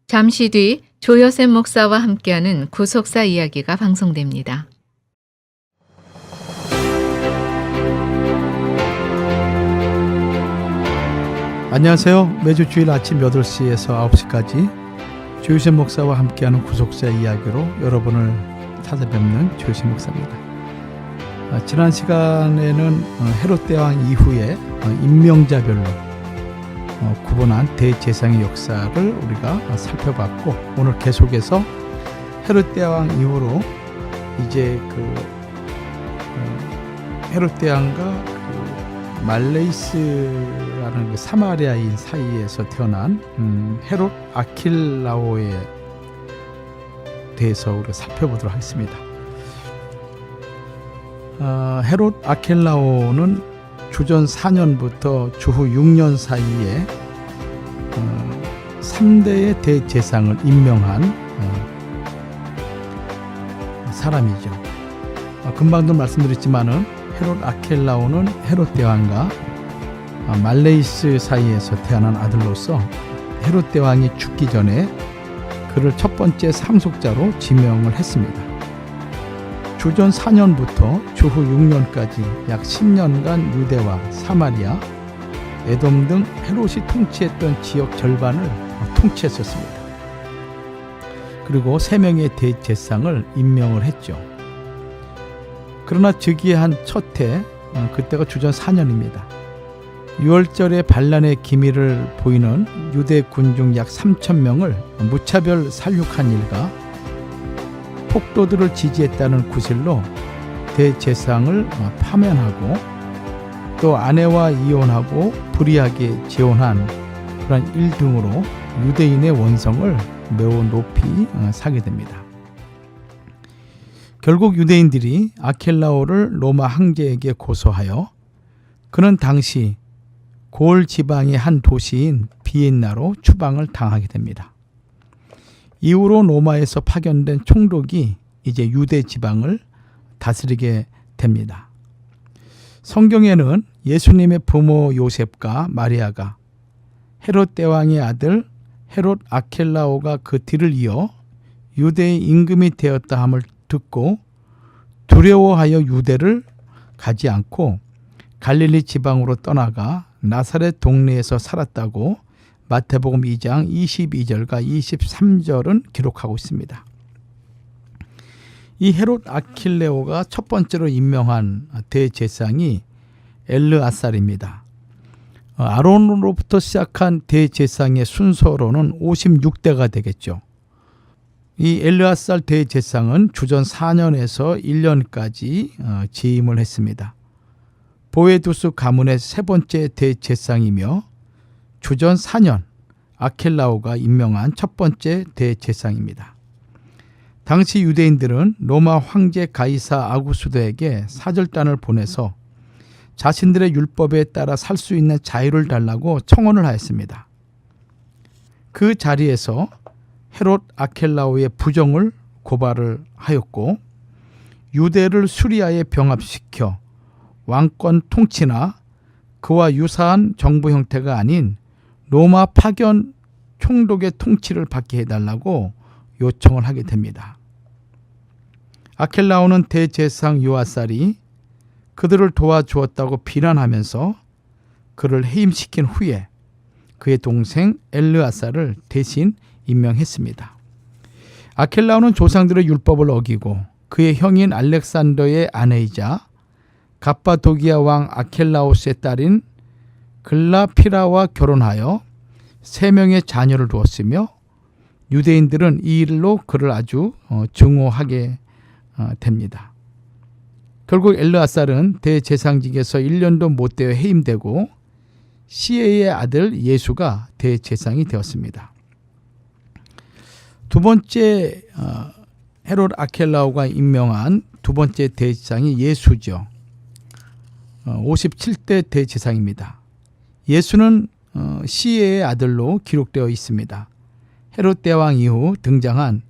잠시 뒤 조여셉 목사와 함께하는 구속사 이야기가 방송됩니다. 안녕하세요. 매주 주일 아침 8시에서 9시까지 조여셉 목사와 함께하는 구속사 이야기로 여러분을 찾아뵙는 조여셉 목사입니다. 지난 시간에는 헤롯 대왕 이후에 임명자별로 구분한 대제사장의 역사를 우리가 살펴봤고, 오늘 계속해서 헤롯 대왕 이후로 이제 헤롯 대왕과 말레이스라는 사마리아인 사이에서 태어난 헤롯 아킬라오에 대해서 우리가 살펴보도록 하겠습니다. 헤롯 아킬라오는 주전 4년부터 주후 6년 사이에 3대의 대제사장을 임명한 사람이죠. 금방도 말씀드렸지만은 헤롯 아킬라오는 헤롯 대왕과 말레이스 사이에서 태어난 아들로서 헤롯 대왕이 죽기 전에 그를 첫 번째 상속자로 지명을 했습니다. 주전 4년부터 주후 6년까지 약 10년간 유대와 사마리아, 에돔 등 헤롯이 통치했던 지역 절반을 통치했었습니다. 그리고 3명의 대제사장을 임명을 했죠. 그러나 즉위한 첫 해, 그때가 주전 4년입니다. 6월절에 반란의 기미를 보이는 유대 군중 약 3,000명을 무차별 살육한 일과 폭도들을 지지했다는 구실로 대제사장을 파면하고, 또 아내와 이혼하고 불의하게 재혼한 그런 일 등으로 유대인의 원성을 매우 높이 사게 됩니다. 결국 유대인들이 아킬라오를 로마 황제에게 고소하여 그는 당시 고을 지방의 한 도시인 비엔나로 추방을 당하게 됩니다. 이후로 로마에서 파견된 총독이 이제 유대 지방을 다스리게 됩니다. 성경에는 예수님의 부모 요셉과 마리아가 헤롯 대왕의 아들 헤롯 아킬라오가 그 뒤를 이어 유대의 임금이 되었다 함을 듣고 두려워하여 유대를 가지 않고 갈릴리 지방으로 떠나가 나사렛 동네에서 살았다고 마태복음 2장 22절과 23절은 기록하고 있습니다. 이 헤롯 아킬레오가 첫 번째로 임명한 대제사장이 엘르아살입니다. 아론으로부터 시작한 대제사장의 순서로는 56대가 되겠죠. 이 엘르아살 대제사장은 주전 4년에서 1년까지 재임을 했습니다. 보에두스 가문의 세 번째 대제사장이며 주전 4년 아킬라오가 임명한 첫 번째 대제사장입니다. 당시 유대인들은 로마 황제 가이사 아구스도에게 사절단을 보내서 자신들의 율법에 따라 살 수 있는 자유를 달라고 청원을 하였습니다. 그 자리에서 헤롯 아킬라오의 부정을 고발을 하였고, 유대를 수리아에 병합시켜 왕권 통치나 그와 유사한 정부 형태가 아닌 로마 파견 총독의 통치를 받게 해달라고 요청을 하게 됩니다. 아킬라오는 대제사장 요아살이 그들을 도와주었다고 비난하면서 그를 해임시킨 후에 그의 동생 엘르아살을 대신 임명했습니다. 아킬라오는 조상들의 율법을 어기고 그의 형인 알렉산더의 아내이자 갑바도기아 왕 아켈라오스의 딸인 글라피라와 결혼하여 3명의 자녀를 두었으며, 유대인들은 이 일로 그를 아주 증오하게 됩니다. 결국 엘르아살은 대제사장직에서 1년도 못 되어 해임되고 시에의 아들 예수가 대제사장이 되었습니다. 두 번째 헤롯 아킬라오가 임명한 두 번째 대제사장이 예수죠. 57대 대제사장입니다. 예수는 시에의 아들로 기록되어 있습니다. 헤롯 대왕 이후 등장한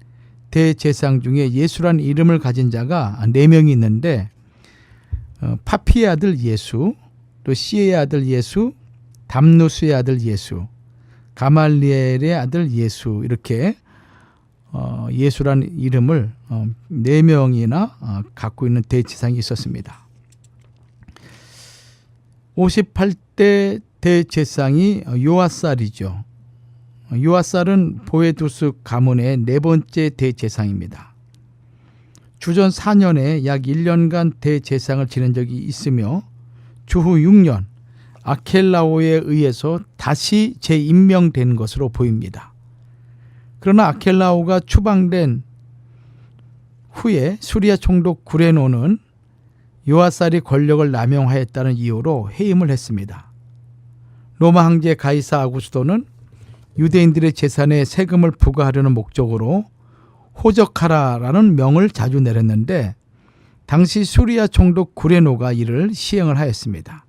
대제사장 중에 예수란 이름을 가진 자가 4명이 있는데, 파피의 아들 예수, 또 시에의 아들 예수, 담누스의 아들 예수, 가말리엘의 아들 예수, 이렇게 예수라는 이름을 4명이나 갖고 있는 대제사장이 있었습니다. 58대 대제사장이 요아살이죠. 요아살은 보에두스 가문의 4번째 대제사장입니다. 주전 4년에 약 1년간 대제사장을 지낸 적이 있으며 주후 6년 아켈라오에 의해서 다시 재임명된 것으로 보입니다. 그러나 아켈라오가 추방된 후에 수리아 총독 구레노는 요아살이 권력을 남용하였다는 이유로 해임을 했습니다. 로마 황제 가이사 아구스토는 유대인들의 재산에 세금을 부과하려는 목적으로 호적하라라는 명을 자주 내렸는데 당시 수리아 총독 구레노가 이를 시행을 하였습니다.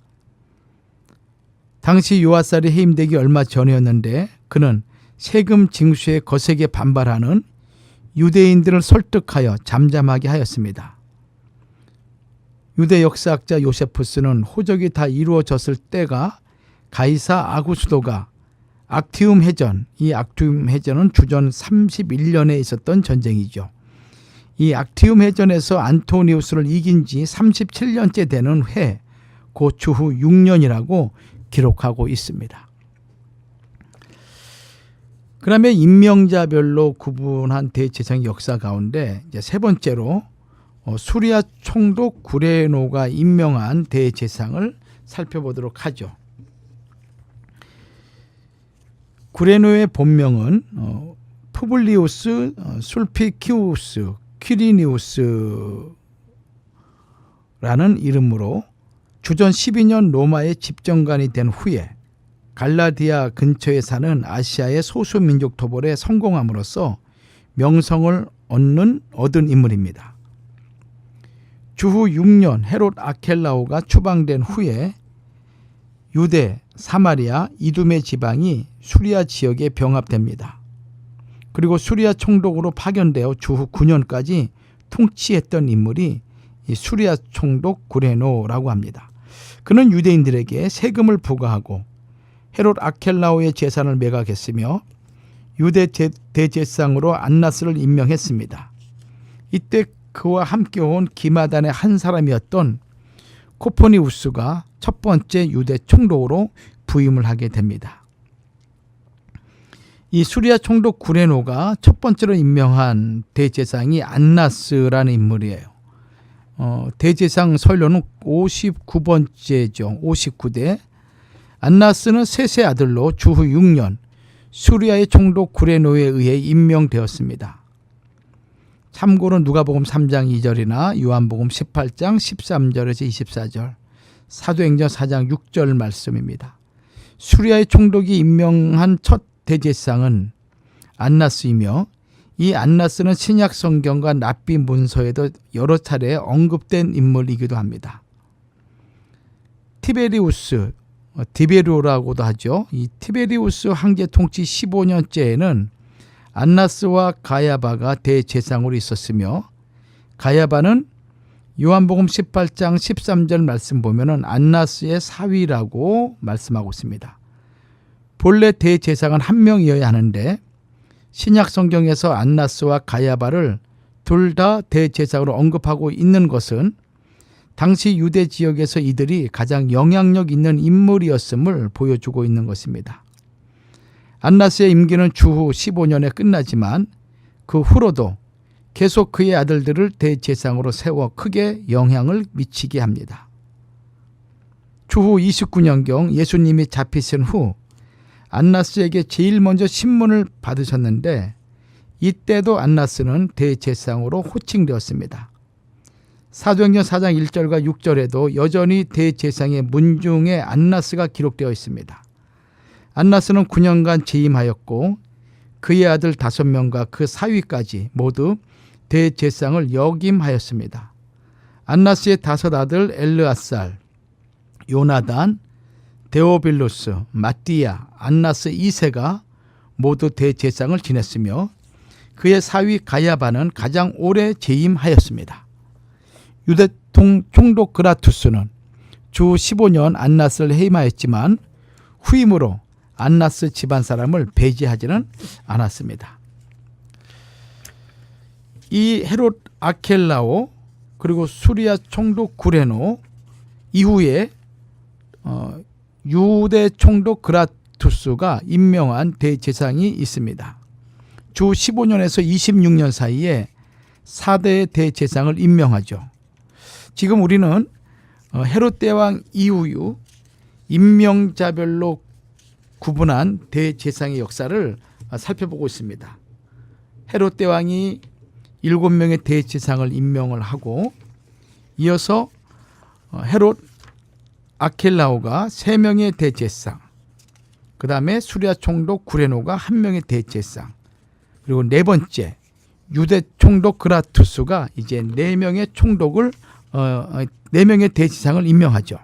당시 요아살이 해임되기 얼마 전이었는데 그는 세금 징수에 거세게 반발하는 유대인들을 설득하여 잠잠하게 하였습니다. 유대 역사학자 요세푸스는 호적이 다 이루어졌을 때가 가이사 아구스도가 악티움 해전, 이 악티움 해전은 주전 31년에 있었던 전쟁이죠. 이 악티움 해전에서 안토니우스를 이긴 지 37년째 되는 해, 그 주후 6년이라고 기록하고 있습니다. 그 다음에 임명자별로 구분한 대제사장 역사 가운데 이제 세 번째로 수리아 총독 구레노가 임명한 대제사장을 살펴보도록 하죠. 구레노의 본명은 푸블리우스 술피키우스 퀴리니우스라는 이름으로 주전 12년 로마의 집정관이 된 후에 갈라디아 근처에 사는 아시아의 소수민족 토벌에 성공함으로써 명성을 얻은 인물입니다. 주후 6년 헤롯 아켈라오가 추방된 후에 유대, 사마리아, 이두메 지방이 수리아 지역에 병합됩니다. 그리고 수리아 총독으로 파견되어 주후 9년까지 통치했던 인물이 이 수리아 총독 구레노라고 합니다. 그는 유대인들에게 세금을 부과하고 헤롯 아켈라오의 재산을 매각했으며 유대 대제사장으로 안나스를 임명했습니다. 이때 그와 함께 온 기마단의 한 사람이었던 코포니우스가 첫 번째 유대 총독으로 부임을 하게 됩니다. 이 수리아 총독 구레노가 첫 번째로 임명한 대제사장이 안나스라는 인물이에요. 대제사장 선료는 59번째죠. 59대. 안나스는 셋의 아들로 주후 6년 수리아의 총독 구레노에 의해 임명되었습니다. 참고로 누가복음 3장 2절이나 요한복음 18장 13절에서 24절, 사도행전 4장 6절 말씀입니다. 수리아의 총독이 임명한 첫 대제사장은 안나스이며 이 안나스는 신약 성경과 랍비 문서에도 여러 차례 언급된 인물이기도 합니다. 디베리오라고도 하죠. 이 티베리우스 황제 통치 15년째에는 안나스와 가야바가 대제사장으로 있었으며 가야바는 요한복음 18장 13절 말씀 보면은 안나스의 사위라고 말씀하고 있습니다. 본래 대제사장은 한 명이어야 하는데 신약 성경에서 안나스와 가야바를 둘 다 대제사장으로 언급하고 있는 것은 당시 유대 지역에서 이들이 가장 영향력 있는 인물이었음을 보여주고 있는 것입니다. 안나스의 임기는 주후 15년에 끝나지만 그 후로도 계속 그의 아들들을 대제사장으로 세워 크게 영향을 미치게 합니다. 주후 29년경 예수님이 잡히신 후 안나스에게 제일 먼저 신문을 받으셨는데 이때도 안나스는 대제사장으로 호칭되었습니다. 사도행전 4장 1절과 6절에도 여전히 대제사장의 문중에 안나스가 기록되어 있습니다. 안나스는 9년간 재임하였고 그의 아들 5명과 그 사위까지 모두 대제사장을 역임하였습니다. 안나스의 5 아들 엘르앗살, 요나단, 데오빌루스, 마띠아, 안나스 2세가 모두 대제사장을 지냈으며 그의 사위 가야바는 가장 오래 재임하였습니다. 유대 총독 그라투스는 주 15년 안나스를 해임하였지만 후임으로 안나스 집안 사람을 배제하지는 않았습니다. 이 헤롯 아켈라오 그리고 수리아 총독 구레노 이후에 유대 총독 그라투스가 임명한 대제사장이 있습니다. 주 15년에서 26년 사이에 4대의 대제사장을 임명하죠. 지금 우리는 헤롯 대왕 이후 임명자별로 구분한 대제사장의 역사를 살펴보고 있습니다. 헤롯 대왕이 7명의 대제사장을 임명을 하고 이어서 헤롯 아켈라오가 3명의 대제사장, 그 다음에 수리아 총독 구레노가 1명의 대제사장, 그리고 네 번째 유대 총독 그라투스가 이제 4명의 총독을 4명의 대제사장을 임명하죠.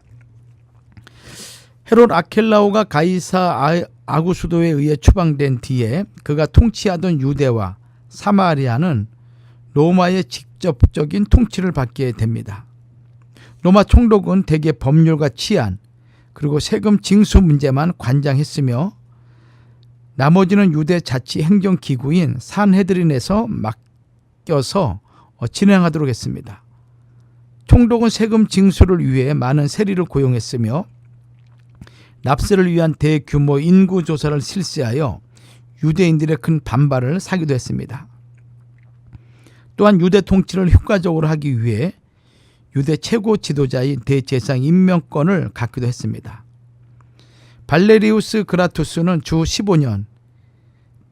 헤롯 아켈라오가 가이사 아구수도에 의해 추방된 뒤에 그가 통치하던 유대와 사마리아는 로마의 직접적인 통치를 받게 됩니다. 로마 총독은 대개 법률과 치안 그리고 세금 징수 문제만 관장했으며 나머지는 유대 자치 행정기구인 산헤드린에서 맡겨서 진행하도록 했습니다. 총독은 세금 징수를 위해 많은 세리를 고용했으며 납세를 위한 대규모 인구조사를 실시하여 유대인들의 큰 반발을 사기도 했습니다. 또한 유대 통치를 효과적으로 하기 위해 유대 최고 지도자인 대제사장 임명권을 갖기도 했습니다. 발레리우스 그라투스는 주 15년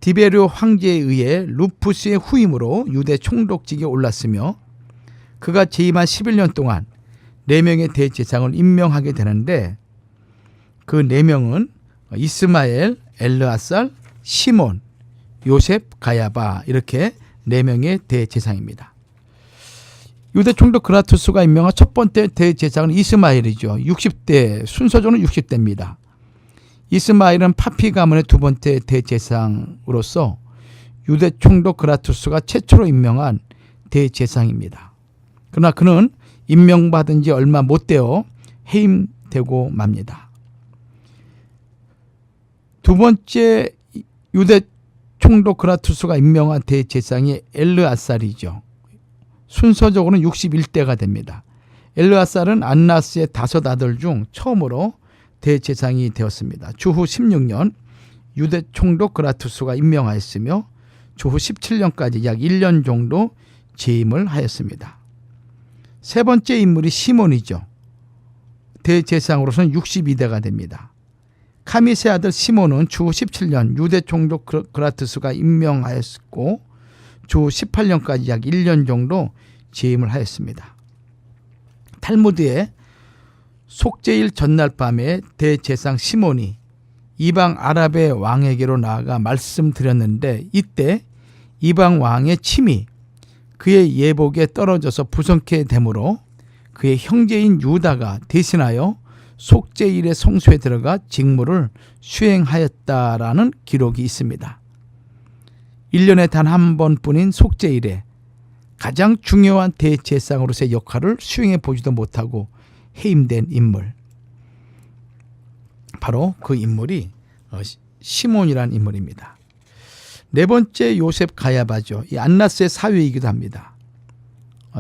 디베르 황제에 의해 루푸스의 후임으로 유대 총독직에 올랐으며 그가 재임한 11년 동안 4명의 대제사장을 임명하게 되는데 그 4명은 이스마엘, 엘르아살, 시몬, 요셉, 가야바 이렇게 4명의 대제사장입니다. 유대 총독 그라투스가 임명한 첫 번째 대제사장은 이스마엘이죠. 60대, 순서적으로는 60대입니다. 이스마엘은 파피 가문의 두 번째 대제사장으로서 유대 총독 그라투스가 최초로 임명한 대제사장입니다. 그러나 그는 임명받은 지 얼마 못 되어 해임되고 맙니다. 두 번째 유대 총독 그라투스가 임명한 대제사장이 엘르아살이죠. 순서적으로는 61대가 됩니다. 엘르아살은 안나스의 5 아들 중 처음으로 대제사장이 되었습니다. 주후 16년 유대 총독 그라투스가 임명하였으며 주후 17년까지 약 1년 정도 재임을 하였습니다. 세 번째 인물이 시몬이죠. 대제사장으로서는 62대가 됩니다. 카미스의 아들 시몬은 주 17년 유대 총독 그라투스가 임명하였고 주 18년까지 약 1년 정도 재임을 하였습니다. 탈무드에 속죄일 전날 밤에 대제사장 시몬이 이방 아랍의 왕에게로 나아가 말씀드렸는데 이때 이방 왕의 침이 그의 예복에 떨어져서 부성케 되므로 그의 형제인 유다가 대신하여 속죄일의 성소에 들어가 직무를 수행하였다라는 기록이 있습니다. 1년에 단 한 번뿐인 속죄일에 가장 중요한 대제사장으로서의 역할을 수행해 보지도 못하고 해임된 인물, 바로 그 인물이 시몬이라는 인물입니다. 네 번째 요셉 가야바죠. 이 안나스의 사위이기도 합니다.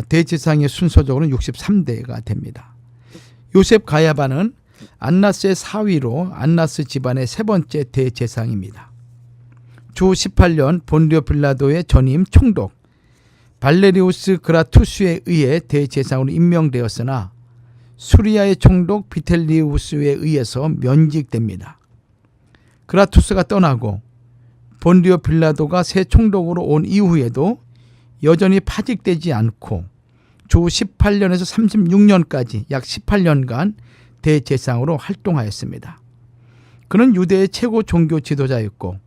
대제사장의 순서적으로는 63대가 됩니다. 요셉 가야바는 안나스의 사위로 안나스 집안의 세 번째 대제사장입니다. 주 18년 본디오 빌라도의 전임 총독 발레리우스 그라투스에 의해 대제사장으로 임명되었으나 수리아의 총독 비텔리우스에 의해서 면직됩니다. 그라투스가 떠나고 본디오 빌라도가 새 총독으로 온 이후에도 여전히 파직되지 않고 주 18년에서 36년까지 약 18년간 대제사장으로 활동하였습니다. 그는 유대의 최고 종교 지도자였고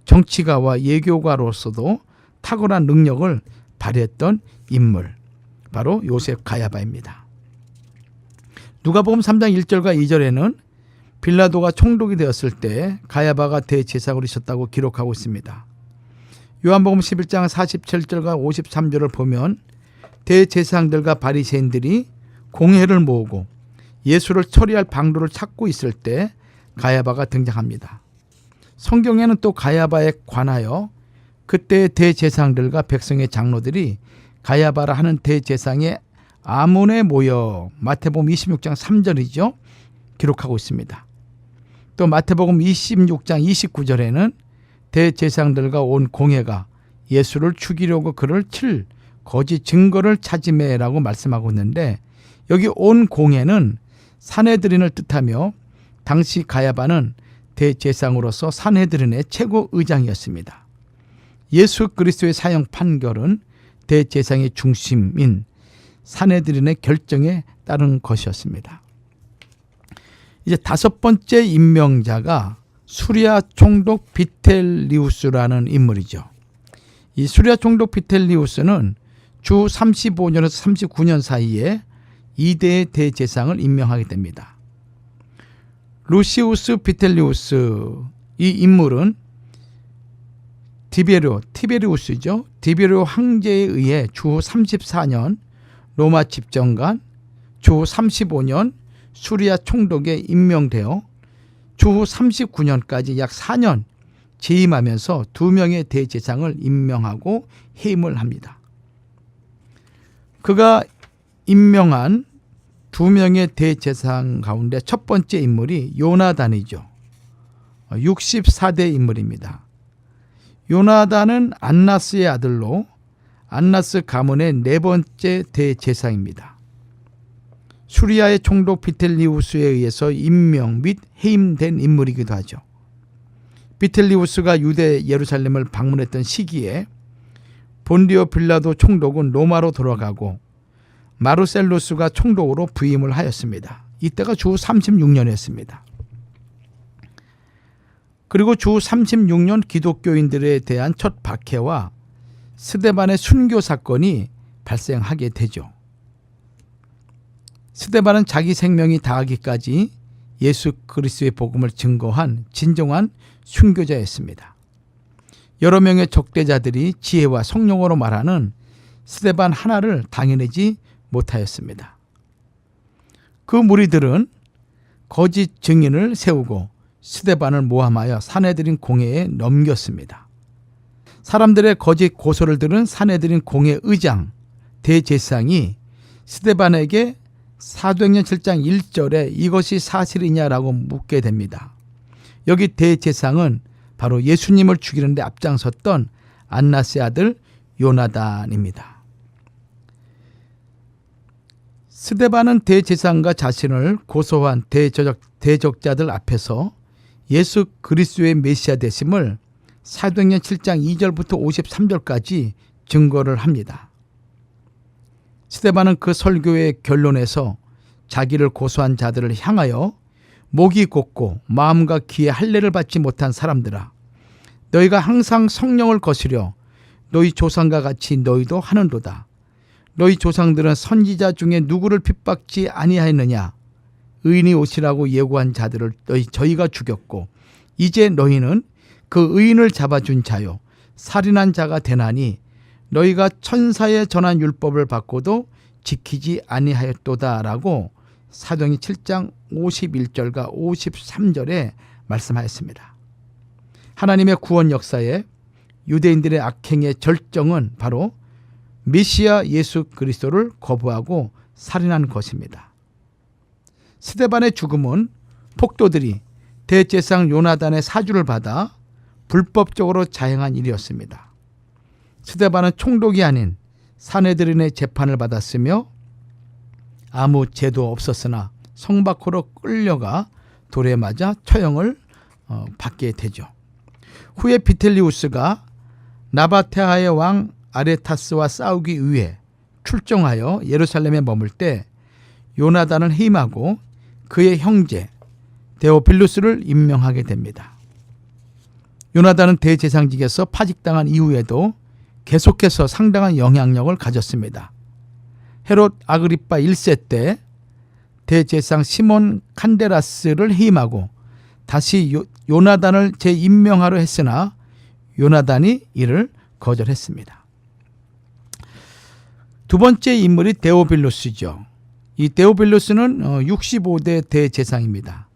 정치가와 예교가로서도 탁월한 능력을 발휘했던 인물, 바로 요셉 가야바입니다. 누가복음 3장 1절과 2절에는 빌라도가 총독이 되었을 때 가야바가 대제사장으로 있었다고 기록하고 있습니다. 요한복음 11장 47절과 53절을 보면 대제사장들과 바리새인들이 공회를 모으고 예수를 처리할 방도를 찾고 있을 때 가야바가 등장합니다. 성경에는 또 가야바에 관하여 그때의 대제사장들과 백성의 장로들이 가야바라 하는 대제사장의 아문에 모여 마태복음 26장 3절이죠. 기록하고 있습니다. 또 마태복음 26장 29절에는 대제사장들과 온 공회가 예수를 죽이려고 그를 칠 거짓 증거를 찾으매라고 말씀하고 있는데, 여기 온 공회는 산헤드린을 뜻하며 당시 가야바는 대제사장으로서 산헤드린의 최고 의장이었습니다. 예수 그리스도의 사형 판결은 대제사장의 중심인 산헤드린의 결정에 따른 것이었습니다. 이제 다섯 번째 임명자가 수리아 총독 비텔리우스라는 인물이죠. 이 수리아 총독 비텔리우스는 주 35년에서 39년 사이에 2대의 대제사장을 임명하게 됩니다. 루시우스 비텔리우스, 이 인물은 티베리우스죠. 디베리오 황제에 의해 주 34년 로마 집정관, 주 35년 수리아 총독에 임명되어 주 39년까지 약 4년 재임하면서 2명의 대제사장을 임명하고 해임을 합니다. 그가 임명한 2명의 대제사장 가운데 첫 번째 인물이 요나단이죠. 64대 인물입니다. 요나단은 안나스의 아들로 안나스 가문의 네 번째 대제사장입니다. 수리아의 총독 비텔리우스에 의해서 임명 및 해임된 인물이기도 하죠. 비텔리우스가 유대 예루살렘을 방문했던 시기에 본디오 빌라도 총독은 로마로 돌아가고 마르셀루스가 총독으로 부임을 하였습니다. 이때가 주 36년이었습니다. 그리고 주 36년 기독교인들에 대한 첫 박해와 스데반의 순교 사건이 발생하게 되죠. 스데반은 자기 생명이 다하기까지 예수 그리스도의 복음을 증거한 진정한 순교자였습니다. 여러 명의 적대자들이 지혜와 성령으로 말하는 스데반 하나를 당해내지 못하였습니다. 그 무리들은 거짓 증인을 세우고 스데반을 모함하여 산헤드린 공회에 넘겼습니다. 사람들의 거짓 고소를 들은 산헤드린 공회 의장 대제사장이 스데반에게 사도행전 7장 1절에 이것이 사실이냐라고 묻게 됩니다. 여기 대제사장은 바로 예수님을 죽이는 데 앞장섰던 안나스의 아들 요나단입니다. 스데반은 대제사장과 자신을 고소한 대적자들 앞에서 예수 그리스도의 메시아 되심을 사도행전 7장 2절부터 53절까지 증거를 합니다. 스데반은 그 설교의 결론에서 자기를 고소한 자들을 향하여 목이 곧고 마음과 귀에 할례를 받지 못한 사람들아, 너희가 항상 성령을 거스려 너희 조상과 같이 너희도 하는도다. 너희 조상들은 선지자 중에 누구를 핍박지 아니하였느냐? 의인이 오시라고 예고한 자들을 저희가 죽였고 이제 너희는 그 의인을 잡아준 자요 살인한 자가 되나니 너희가 천사의 전한 율법을 받고도 지키지 아니하였도다라고 사도행전 7장 51절과 53절에 말씀하였습니다. 하나님의 구원 역사에 유대인들의 악행의 절정은 바로 메시아 예수 그리스도를 거부하고 살인한 것입니다. 스데반의 죽음은 폭도들이 대제사장 요나단의 사주를 받아 불법적으로 자행한 일이었습니다. 스데반은 총독이 아닌 산헤드린의 재판을 받았으며 아무 죄도 없었으나 성 밖으로 끌려가 돌에 맞아 처형을 받게 되죠. 후에 비텔리우스가 나바테아의 왕 아레타스와 싸우기 위해 출정하여 예루살렘에 머물 때 요나단을 해임하고 그의 형제 데오빌루스를 임명하게 됩니다. 요나단은 대제사장직에서 파직당한 이후에도 계속해서 상당한 영향력을 가졌습니다. 헤롯 아그리파 1세 때 대제사장 시몬 칸데라스를 해임하고 다시 요나단을 재임명하려 했으나 요나단이 이를 거절했습니다. 두 번째 인물이 데오빌루스죠. 이 데오빌루스는 65대 대제사장입니다.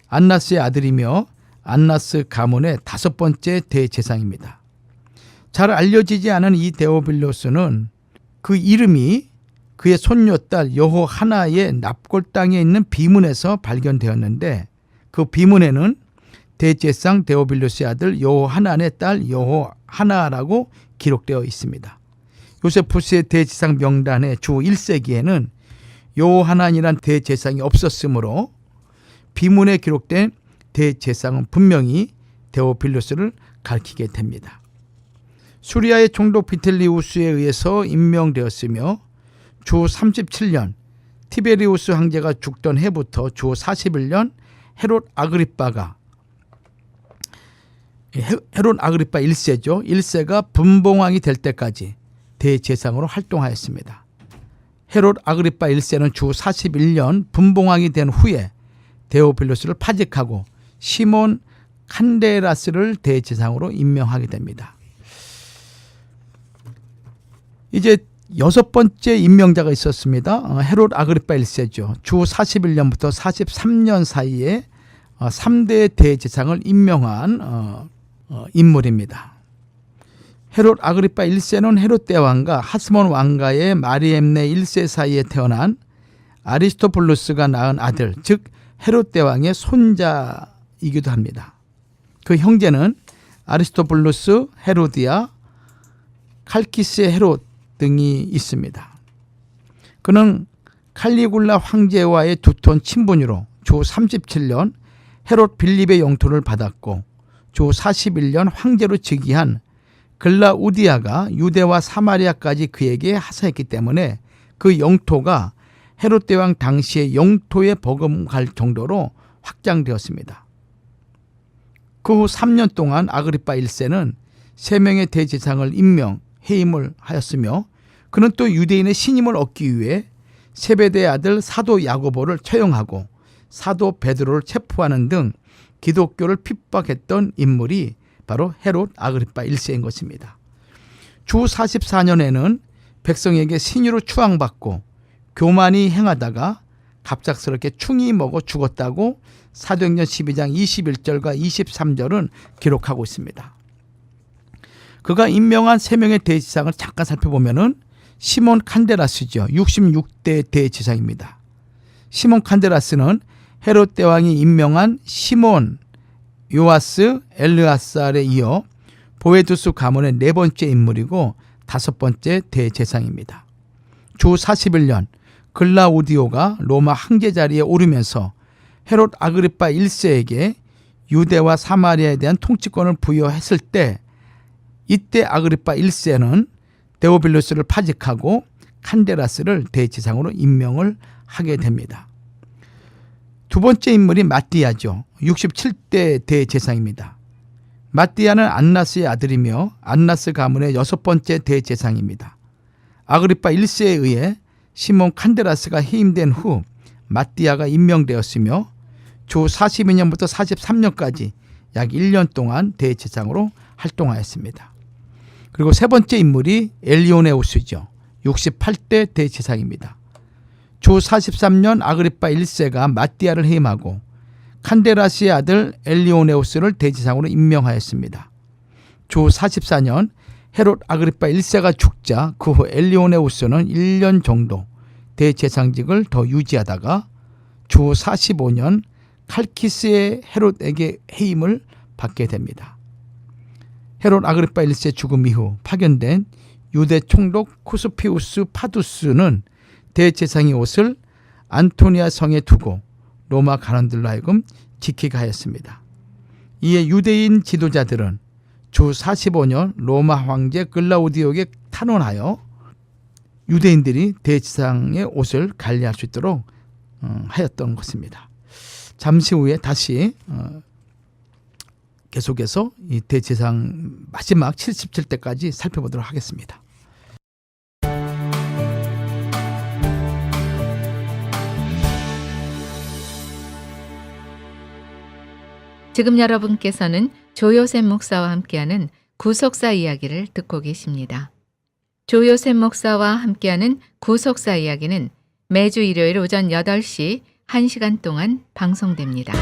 안나스의 아들이며 안나스 가문의 5번째 대제사장입니다. 잘 알려지지 않은 이 데오빌로스는 그 이름이 그의 손녀딸 여호하나의 납골 땅에 있는 비문에서 발견되었는데, 그 비문에는 대제사장 데오빌로스의 아들 여호하난의 딸 여호하나라고 기록되어 있습니다. 요세푸스의 대제사장 명단의 주 1세기에는 여호하난이란 대제사장이 없었으므로 비문에 기록된 대제사장은 분명히 데오빌로스를 가리키게 됩니다. 수리아의 총독 비텔리우스에 의해서 임명되었으며 주 37년 티베리우스 황제가 죽던 해부터 주 41년 헤롯 아그리빠 1세죠. 1세가 분봉왕이 될 때까지 대제사장으로 활동하였습니다. 헤롯 아그리빠 1세는 주 41년 분봉왕이 된 후에 데오빌로스를 파직하고 시몬 칸데라스를 대제사장으로 임명하게 됩니다. 이제 6번째 임명자가 있었습니다. 헤롯 아그리빠 1세죠. 주 41년부터 43년 사이에 3대 대제사장을 임명한 인물입니다. 헤롯 아그리빠 1세는 헤롯 대왕과 하스몬 왕가의 마리엠네 1세 사이에 태어난 아리스토블루스가 낳은 아들, 즉 헤롯 대왕의 손자이기도 합니다. 그 형제는 아리스토블루스, 헤로디아, 칼키스의 헤롯 등이 있습니다. 그는 칼리굴라 황제와의 두터운 친분으로 주 37년 헤롯 빌립의 영토를 받았고, 주 41년 황제로 즉위한 글라우디아가 유대와 사마리아까지 그에게 하사했기 때문에 그 영토가 헤롯 대왕 당시의 영토에 버금갈 정도로 확장되었습니다. 그 후 3년 동안 아그리빠 1세는 3명의 대제사장을 해임을 하였으며, 그는 또 유대인의 신임을 얻기 위해 세베대의 아들 사도 야고보를 처형하고 사도 베드로를 체포하는 등 기독교를 핍박했던 인물이 바로 헤롯 아그리빠 1세인 것입니다. 주 44년에는 백성에게 신유로 추앙받고 교만이 행하다가 갑작스럽게 충이 먹어 죽었다고 사도행전 12장 21절과 23절은 기록하고 있습니다. 그가 임명한 3명의 대제사장을 잠깐 살펴보면은 시몬 칸데라스죠. 66대 대제사장입니다. 시몬 칸데라스는 헤롯 대왕이 임명한 시몬, 요아스, 엘르아살에 이어 보에두스 가문의 4번째 인물이고 5번째 대제사장입니다. 주 41년 글라우디오가 로마 황제 자리에 오르면서 헤롯 아그리빠 1세에게 유대와 사마리아에 대한 통치권을 부여했을 때, 이때 아그리빠 1세는 데오빌로스를 파직하고 칸데라스를 대제사장으로 임명을 하게 됩니다. 두 번째 인물이 마띠아죠. 67대 대제사장입니다. 마띠아는 안나스의 아들이며 안나스 가문의 6번째 대제사장입니다. 아그리빠 1세에 의해 시몬 칸데라스가 해임된 후 마띠아가 임명되었으며 주 42년부터 43년까지 약 1년 동안 대제사장으로 활동하였습니다. 그리고 세 번째 인물이 엘리오네우스죠. 68대 대제사장입니다. 주 43년 아그리빠 1세가 마띠아를 해임하고 칸데라스의 아들 엘리오네우스를 대제사장으로 임명하였습니다. 주 44년 헤롯 아그리빠 1세가 죽자 그 후 엘리오네우스는 1년 정도 대제사장직을 더 유지하다가 주 45년 칼키스의 헤롯에게 해임을 받게 됩니다. 헤롯 아그리빠 1세 죽음 이후 파견된 유대 총독 쿠스피우스 파두스는 대제사장의 옷을 안토니아 성에 두고 로마 관원들로 하여금 지키게 하였습니다. 이에 유대인 지도자들은 주 45년 로마 황제 글라우디오에게 탄원하여 유대인들이 대제사장의 옷을 관리할 수 있도록 하였던 것입니다. 잠시 후에 다시 계속해서 이 대제사장 마지막 77대까지 살펴보도록 하겠습니다. 지금 여러분께서는 조요셉 목사와 함께하는 구속사 이야기를 듣고 계십니다. 조요셉 목사와 함께하는 구속사 이야기는 매주 일요일 오전 8시 1시간 동안 방송됩니다.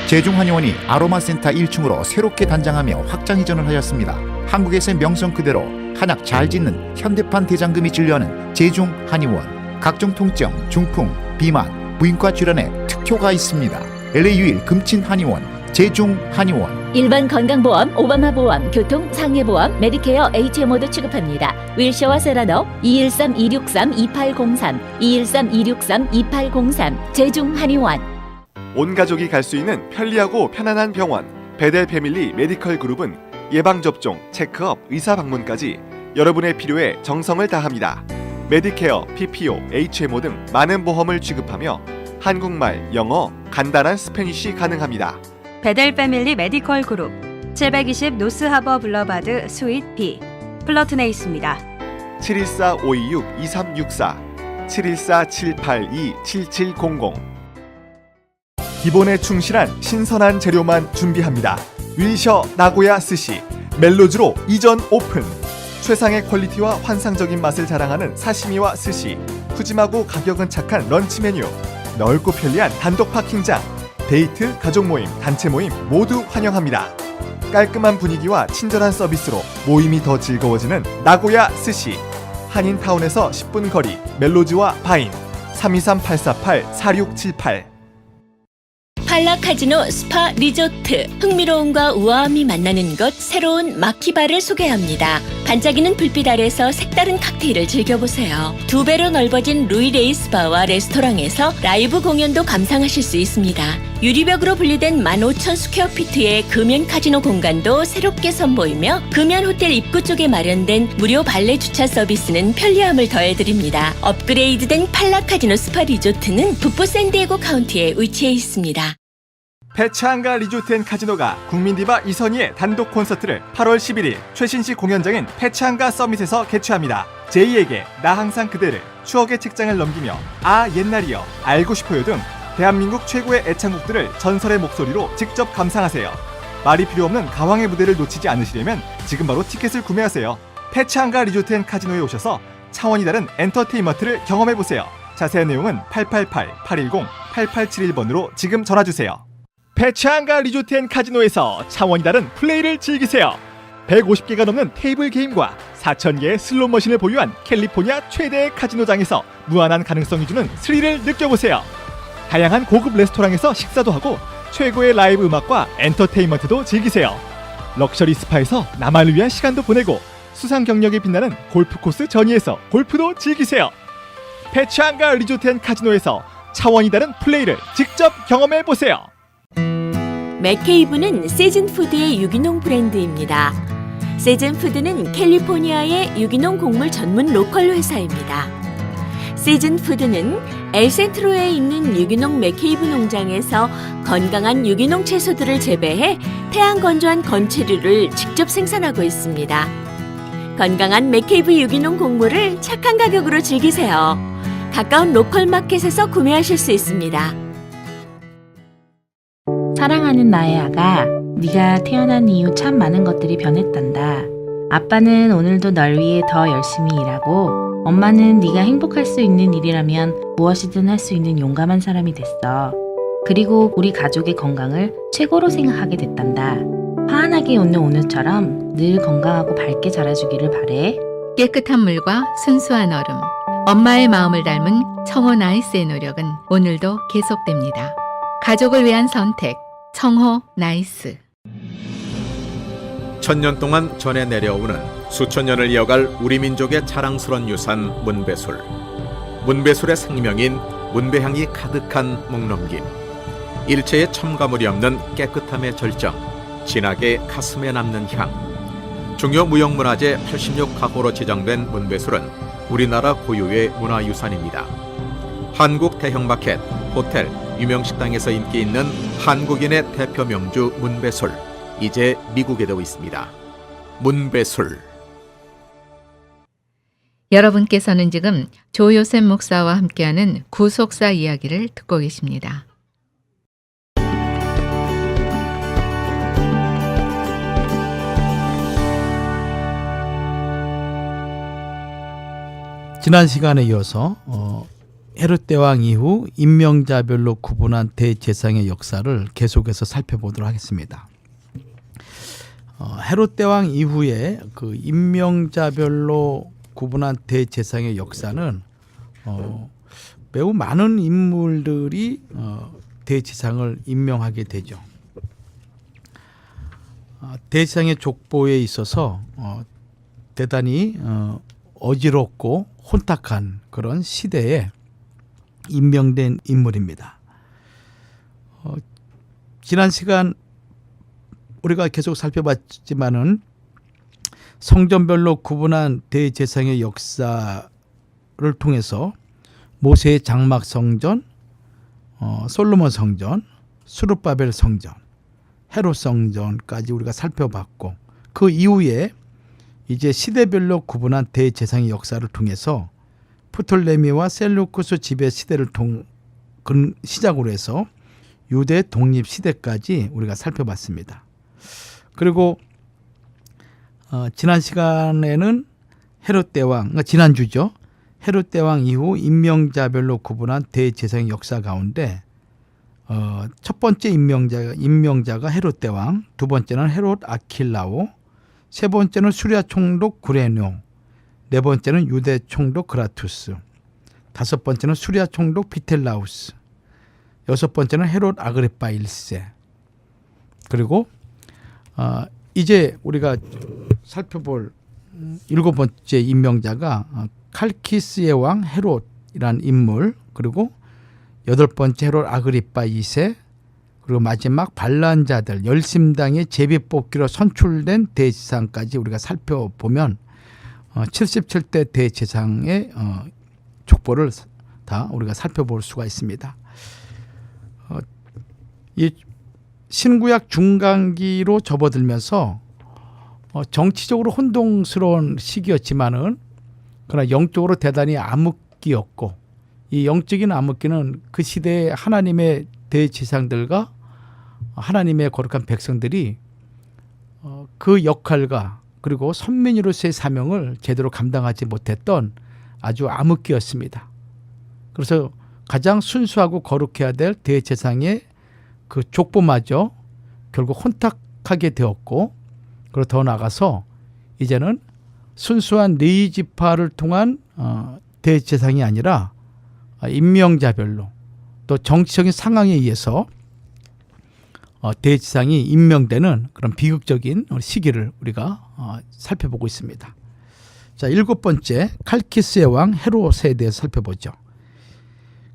제중한의원이 아로마센터 1층으로 새롭게 단장하며 확장 이전을 하였습니다. 한국에서의 명성 그대로 한약 잘 짓는 현대판 대장금이 진료하는 제중한의원. 각종 통증, 중풍, 비만, 무인과 질환에 특효가 있습니다. LA 유일 금친한의원 제중한의원. 일반 건강보험, 오바마 보험, 교통, 상해보험, 메디케어, HMO도 취급합니다. 윌셔와 세라노 213-263-2803, 213-263-2803 제중한의원. 온 가족이 갈 수 있는 편리하고 편안한 병원 베델 패밀리 메디컬 그룹은 예방접종, 체크업, 의사 방문까지 여러분의 필요에 정성을 다합니다. 메디케어, PPO, HMO 등 많은 보험을 취급하며 한국말, 영어, 간단한 스페니쉬 가능합니다. 베델 패밀리 메디컬 그룹 720 노스하버 블러바드 스윗 B 플러튼에 있습니다. 714-526-2364 714-782-7700 기본에 충실한 신선한 재료만 준비합니다. 윌셔 나고야 스시 멜로즈로 이전 오픈. 최상의 퀄리티와 환상적인 맛을 자랑하는 사시미와 스시, 푸짐하고 가격은 착한 런치 메뉴, 넓고 편리한 단독 파킹장, 데이트, 가족 모임, 단체 모임 모두 환영합니다. 깔끔한 분위기와 친절한 서비스로 모임이 더 즐거워지는 나고야 스시. 한인타운에서 10분 거리 멜로즈와 바인 323-848-4678. 팔라카지노 스파 리조트. 흥미로움과 우아함이 만나는 곳, 새로운 마키바를 소개합니다. 반짝이는 불빛 아래서 색다른 칵테일을 즐겨보세요. 2배로 넓어진 루이레이 스파와 레스토랑에서 라이브 공연도 감상하실 수 있습니다. 유리벽으로 분리된 15,000 스퀘어피트의 금연 카지노 공간도 새롭게 선보이며 금연 호텔 입구 쪽에 마련된 무료 발레 주차 서비스는 편리함을 더해드립니다. 업그레이드된 팔라카지노 스파 리조트는 북부 샌디에고 카운티에 위치해 있습니다. 페차항가 리조트앤카지노가 국민디바 이선희의 단독 콘서트를 8월 11일 최신식 공연장인 페차항가 서밋에서 개최합니다. 제2에게 나 항상 그대를, 추억의 책장을 넘기며 아 옛날이여, 알고 싶어요 등 대한민국 최고의 애창곡들을 전설의 목소리로 직접 감상하세요. 말이 필요 없는 가왕의 무대를 놓치지 않으시려면 지금 바로 티켓을 구매하세요. 페차항가 리조트앤카지노에 오셔서 차원이 다른 엔터테인먼트를 경험해보세요. 자세한 내용은 888-810-8871번으로 지금 전화주세요. 페차항가 리조트앤카지노에서 차원이 다른 플레이를 즐기세요. 150개가 넘는 테이블 게임과 4,000개의 슬롯 머신을 보유한 캘리포니아 최대의 카지노장에서 무한한 가능성이 주는 스릴을 느껴보세요. 다양한 고급 레스토랑에서 식사도 하고 최고의 라이브 음악과 엔터테인먼트도 즐기세요. 럭셔리 스파에서 나만을 위한 시간도 보내고 수상 경력에 빛나는 골프 코스 전이에서 골프도 즐기세요. 페차항가 리조트앤카지노에서 차원이 다른 플레이를 직접 경험해보세요. 맥케이브는 세즌푸드의 유기농 브랜드입니다. 세즌푸드는 캘리포니아의 유기농 곡물 전문 로컬 회사입니다. 세즌푸드는 엘센트로에 있는 유기농 맥케이브 농장에서 건강한 유기농 채소들을 재배해 태양 건조한 건체류를 직접 생산하고 있습니다. 건강한 맥케이브 유기농 곡물을 착한 가격으로 즐기세요. 가까운 로컬 마켓에서 구매하실 수 있습니다. 사랑하는 나의 아가, 네가 태어난 이후 참 많은 것들이 변했단다. 아빠는 오늘도 널 위해 더 열심히 일하고, 엄마는 네가 행복할 수 있는 일이라면 무엇이든 할 수 있는 용감한 사람이 됐어. 그리고 우리 가족의 건강을 최고로 생각하게 됐단다. 환하게 웃는 오늘처럼 늘 건강하고 밝게 자라주기를 바래. 깨끗한 물과 순수한 얼음. 엄마의 마음을 닮은 청호 나이스의 노력은 오늘도 계속됩니다. 가족을 위한 선택. 청호 나이스. 천년 동안 전해 내려오는 수천 년을 이어갈 우리 민족의 자랑스러운 유산 문배술. 문배술의 생명인 문배향이 가득한 묵넘김. 일체의 첨가물이 없는 깨끗함의 절정. 진하게 가슴에 남는 향. 중요 무형문화재 86가구로 지정된 문배술은 우리나라 고유의 문화유산입니다. 한국 대형마켓, 호텔, 유명 식당에서 인기 있는 한국인의 대표 명주 문배술. 이제 미국에도 있습니다. 문배술. 여러분께서는 지금 조요셉 목사와 함께하는 구속사 이야기를 듣고 계십니다. 지난 시간에 이어서 헤롯 대왕 이후 임명자별로 구분한 대제사장의 역사를 계속해서 살펴보도록 하겠습니다. 헤롯 대왕 이후에 그 임명자별로 구분한 대제사장의 역사는 매우 많은 인물들이 대제사장을 임명하게 되죠. 대제사장의 족보에 있어서 대단히 어지럽고 혼탁한 그런 시대에 임명된 인물입니다. 지난 시간 우리가 계속 살펴봤지만은 성전별로 구분한 대제사장의 역사를 통해서 모세의 장막 성전, 솔로몬 성전, 스룹바벨 성전, 헤롯 성전까지 우리가 살펴봤고, 그 이후에 이제 시대별로 구분한 대제사장의 역사를 통해서 프톨레미와 셀루쿠스 지배 시대를 시작으로 해서 유대 독립 시대까지 우리가 살펴봤습니다. 그리고 지난 시간에는 헤롯 대왕, 그러니까 지난주죠. 헤롯 대왕 이후 임명자별로 구분한 대제사장의 역사 가운데 첫 번째 임명자가 헤롯 대왕, 두 번째는 헤롯 아킬라오, 세 번째는 수리아 총독 구레뇨, 네 번째는 유대 총독 그라투스, 다섯 번째는 수리아 총독 비텔라우스, 여섯 번째는 헤롯 아그리파 1세. 그리고 이제 우리가 살펴볼 일곱 번째 임명자가 칼키스의 왕 헤롯이라는 인물, 그리고 여덟 번째 헤롯 아그리파 2세, 그리고 마지막 반란자들 열심당의 제비뽑기로 선출된 대제사장까지 우리가 살펴보면 77대 대제사장의 족보를 다 우리가 살펴볼 수가 있습니다. 이 신구약 중간기로 접어들면서 정치적으로 혼동스러운 시기였지만은 그러나 영적으로 대단히 암흑기였고, 이 영적인 암흑기는 그 시대의 하나님의 대제사장들과 하나님의 거룩한 백성들이 그 역할과 그리고 선민으로서의 사명을 제대로 감당하지 못했던 아주 암흑기였습니다. 그래서 가장 순수하고 거룩해야 될 대제사장의 그 족보마저 결국 혼탁하게 되었고, 그리고 더 나아가서 이제는 순수한 레위 지파를 통한 대제사장이 아니라 임명자별로 또 정치적인 상황에 의해서 대제사장이 임명되는 그런 비극적인 시기를 우리가 살펴보고 있습니다. 자, 일곱 번째 칼키스의 왕 헤롯에 대해서 살펴보죠.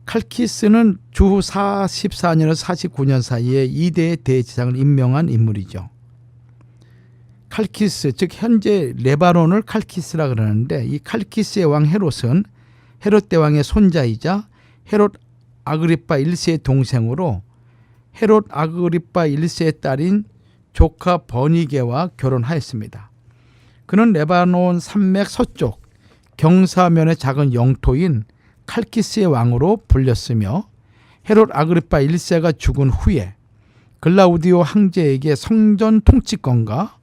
칼키스는 주후 44년에서 49년 사이에 2대의 대제사장을 임명한 인물이죠. 칼키스, 즉 현재 레바논을 칼키스라 그러는데, 이 칼키스의 왕 헤롯은 헤롯 대왕의 손자이자 헤롯 아그리파 1세의 동생으로 헤롯 아그리파 1세의 딸인 조카 버니게와 결혼하였습니다. 그는 레바논 산맥 서쪽 경사면의 작은 영토인 칼키스의 왕으로 불렸으며, 헤롯 아그리파 1세가 죽은 후에 글라우디오 황제에게 성전 통치권과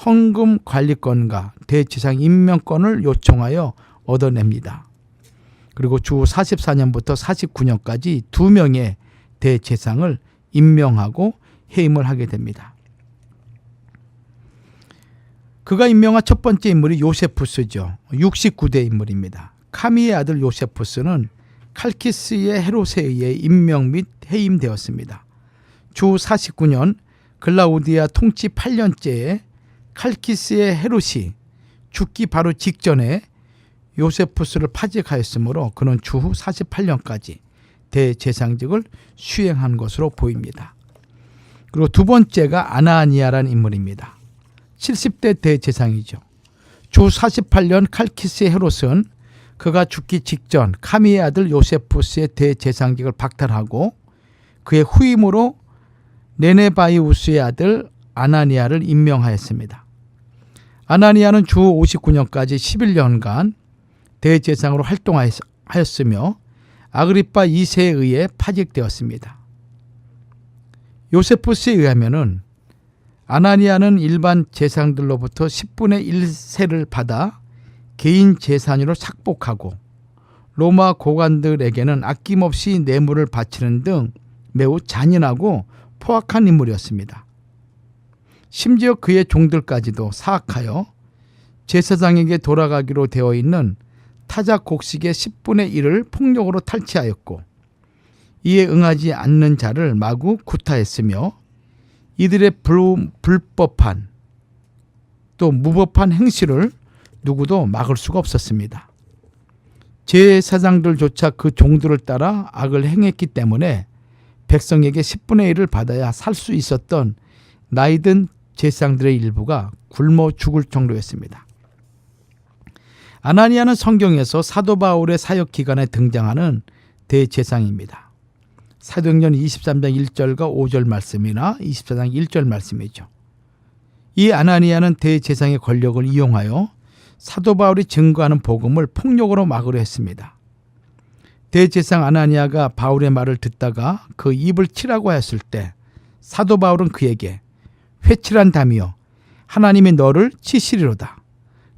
헌금 관리권과 대제사장 임명권을 요청하여 얻어냅니다. 그리고 주 44년부터 49년까지 2명의 대제사장을 임명하고 해임을 하게 됩니다. 그가 임명한 첫 번째 인물이 요세푸스죠. 69대 인물입니다. 카미의 아들 요세푸스는 칼키스의 헤롯에 의해 임명 및 해임되었습니다. 주 49년 글라우디아 통치 8년째에 칼키스의 헤롯이 죽기 바로 직전에 요세푸스를 파직하였으므로 그는 주후 48년까지 대제사장직을 수행한 것으로 보입니다. 그리고 두 번째가 아나니아라는 인물입니다. 70대 대제사장이죠. 주 48년 칼키스의 헤롯은 그가 죽기 직전 카미의 아들 요세푸스의 대제사장직을 박탈하고 그의 후임으로 네네바이우스의 아들 아나니아를 임명하였습니다. 아나니아는 주 59년까지 11년간 대제사장으로 활동하였으며 아그리파 2세에 의해 파직되었습니다. 요세푸스에 의하면은 아나니아는 일반 제사장들로부터 10분의 1세를 받아 개인 재산으로 착복하고 로마 고관들에게는 아낌없이 뇌물을 바치는 등 매우 잔인하고 포악한 인물이었습니다. 심지어 그의 종들까지도 사악하여 제사장에게 돌아가기로 되어 있는 타작 곡식의 10분의 1을 폭력으로 탈취하였고 이에 응하지 않는 자를 마구 구타했으며 이들의 불법한 또 무법한 행실을 누구도 막을 수가 없었습니다. 제사장들조차 그 종들을 따라 악을 행했기 때문에 백성에게 10분의 1을 받아야 살 수 있었던 나이든 제사장들의 일부가 굶어 죽을 정도였습니다. 아나니아는 성경에서 사도 바울의 사역 기간에 등장하는 대제사장입니다. 사도행전 23장 1절과 5절 말씀이나 24장 1절 말씀이죠. 이 아나니아는 대제사장의 권력을 이용하여 사도 바울이 증거하는 복음을 폭력으로 막으려 했습니다. 대제사장 아나니아가 바울의 말을 듣다가 그 입을 치라고 하였을 때 사도 바울은 그에게 회칠한 담이여 하나님이 너를 치시리로다.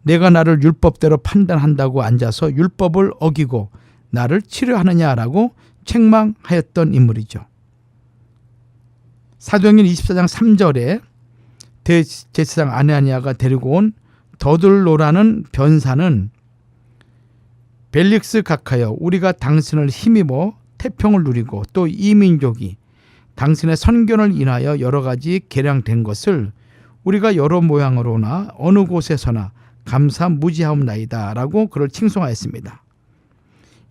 내가 나를 율법대로 판단한다고 앉아서 율법을 어기고 나를 치료하느냐라고 책망하였던 인물이죠. 사도행전 24장 3절에 대제사장 아나니아가 데리고 온 더들로라는 변사는 벨릭스 각하여 우리가 당신을 힘입어 태평을 누리고 또 이 민족이 당신의 선견을 인하여 여러 가지 개량된 것을 우리가 여러 모양으로나 어느 곳에서나 감사무지하옵나이다 라고 그를 칭송하였습니다.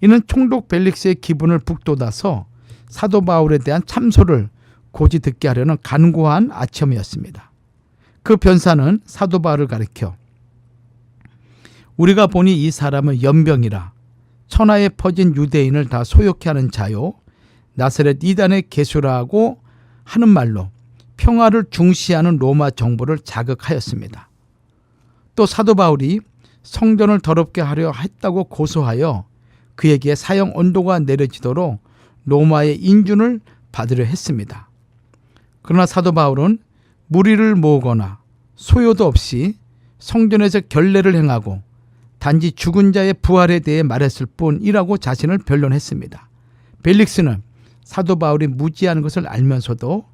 이는 총독 벨릭스의 기분을 북돋아서 사도 바울에 대한 참소를 고지 듣게 하려는 간고한 아첨이었습니다. 그 변사는 사도 바울을 가리켜 우리가 보니 이 사람은 연병이라 천하에 퍼진 유대인을 다 소욕케 하는 자요 나사렛 이단의 개수라고 하는 말로 평화를 중시하는 로마 정부를 자극하였습니다. 또 사도 바울이 성전을 더럽게 하려 했다고 고소하여 그에게 사형 언도가 내려지도록 로마의 인준을 받으려 했습니다. 그러나 사도 바울은 무리를 모으거나 소요도 없이 성전에서 결례를 행하고 단지 죽은 자의 부활에 대해 말했을 뿐이라고 자신을 변론했습니다. 벨릭스는 사도 바울이 무지한 것을 알면서도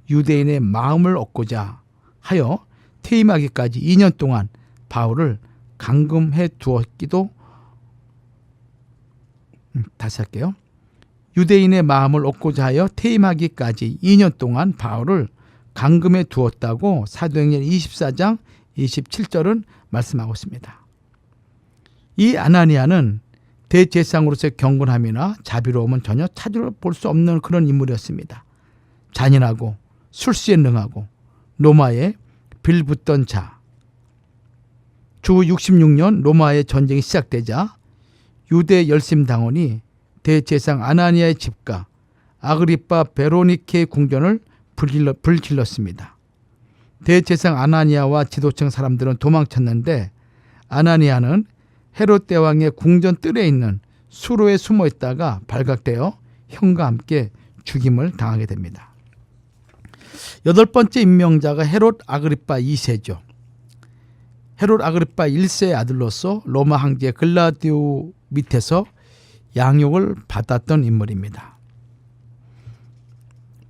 유대인의 마음을 얻고자 하여 퇴임하기까지 2년 동안 바울을 감금해 두었기도 다시 할게요. 유대인의 마음을 얻고자 하여 퇴임하기까지 2년 동안 바울을 감금해 두었다고 사도행전 24장 27절은 말씀하고 있습니다. 이 아나니아는 대제사장으로서의 경건함이나 자비로움은 전혀 찾아볼 수 없는 그런 인물이었습니다. 잔인하고 술수에 능하고 로마에 빌붙던 자. 주 66년 로마의 전쟁이 시작되자 유대 열심당원이 대제사장 아나니아의 집과 아그리빠 베로니케의 궁전을 불질렀습니다. 대제사장 아나니아와 지도층 사람들은 도망쳤는데 아나니아는 헤롯 대왕의 궁전 뜰에 있는 수로에 숨어 있다가 발각되어 형과 함께 죽임을 당하게 됩니다. 8번째 임명자가 헤롯 아그리빠 2세죠. 헤롯 아그리빠 1세의 아들로서 로마 황제 글라디오 밑에서 양육을 받았던 인물입니다.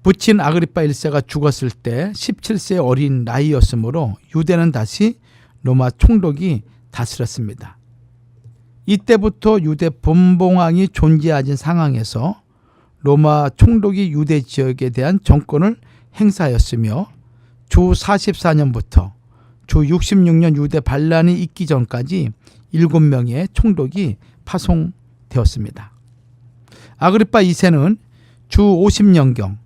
부친 아그리빠 1세가 죽었을 때 17세 어린 나이였으므로 유대는 다시 로마 총독이 다스렸습니다. 이때부터 유대 분봉왕이 존재하진 상황에서 로마 총독이 유대 지역에 대한 정권을 행사하였으며 주 44년부터 주 66년 유대 반란이 있기 전까지 7명의 총독이 파송되었습니다. 아그리빠 2세는 주 50년경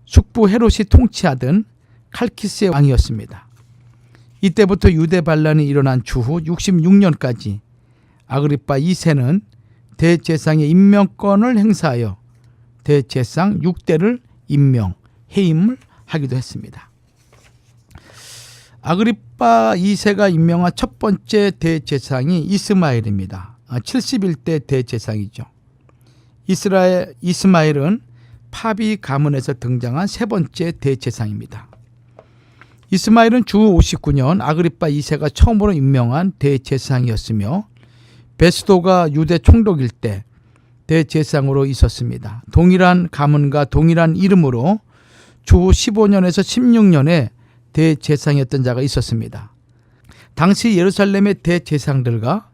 숙부 헤롯이 통치하던 칼키스의 왕이었습니다. 이때부터 유대 반란이 일어난 주후 66년까지 아그리빠 2세는 대제사장의 임명권을 행사하여 대제사장 6대를 해임을 하기도 했습니다. 아그리빠 2세가 임명한 첫 번째 대제사장이 이스마엘입니다. 71대 대제사장이죠. 이스마엘은 파비 가문에서 등장한 세 번째 대제사장입니다. 이스마엘은 주 59년 아그리빠 2세가 처음으로 임명한 대제사장이었으며 베스도가 유대 총독일 때 대제사장으로 있었습니다. 동일한 가문과 동일한 이름으로 주 15년에서 16년에 대제사장이었던 자가 있었습니다. 당시 예루살렘의 대제사장들과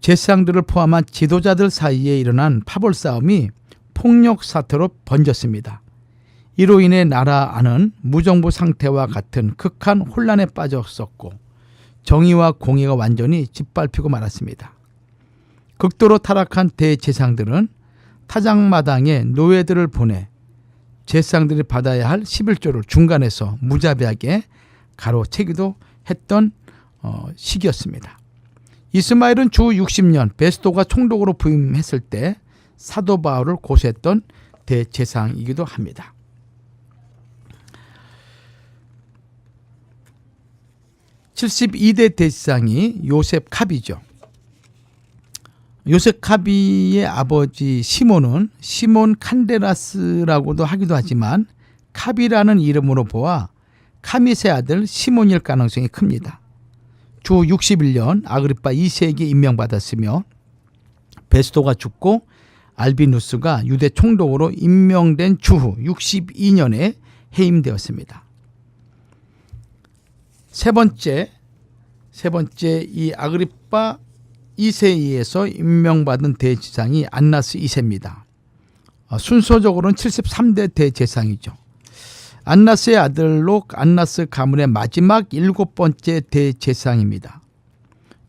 제사장들을 포함한 지도자들 사이에 일어난 파벌 싸움이 폭력 사태로 번졌습니다. 이로 인해 나라 안은 무정부 상태와 같은 극한 혼란에 빠졌었고 정의와 공의가 완전히 짓밟히고 말았습니다. 극도로 타락한 대제사장들은 타작마당에 노예들을 보내 제사장들이 받아야 할 11조를 중간에서 무자비하게 가로채기도 했던 시기였습니다. 이스마엘은 주 60년 베스도가 총독으로 부임했을 때 사도 바울을 고소했던 대제사장이기도 합니다. (72대) 대제사장이 요셉 카비죠. 요셉 카비의 아버지 시몬은 시몬 칸데라스라고도 하기도 하지만 카비라는 이름으로 보아 카밋의 아들 시몬일 가능성이 큽니다. 주 61년 아그리파 2세에게 임명받았으며 베스도가 죽고 알비누스가 유대 총독으로 임명된 주후 62년에 해임되었습니다. 세 번째 이 아그리파 2세에 의해서 임명받은 대제사장이 안나스 2세입니다. 순서적으로는 73대 대제사장이죠. 안나스의 아들로 안나스 가문의 마지막 7번째 대제사장입니다.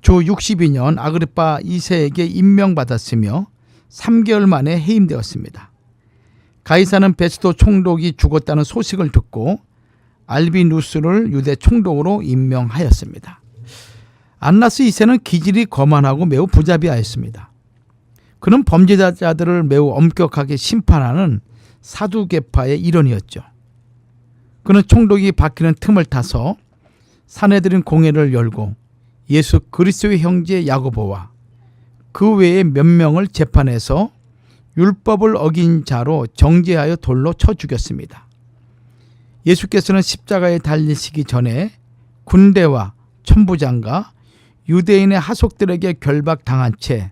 주 62년 아그리파 2세에게 임명받았으며 3개월 만에 해임되었습니다. 가이사는 베스도 총독이 죽었다는 소식을 듣고 알비누스를 유대 총독으로 임명하였습니다. 안나스 2세는 기질이 거만하고 매우 부자비하였습니다. 그는 범죄자들을 매우 엄격하게 심판하는 사두개파의 일원이었죠. 그는 총독이 바뀌는 틈을 타서 사내들인 공회를 열고 예수 그리스도의 형제 야고보와 그 외에 몇 명을 재판해서 율법을 어긴 자로 정죄하여 돌로 쳐 죽였습니다. 예수께서는 십자가에 달리시기 전에 군대와 천부장과 유대인의 하속들에게 결박당한 채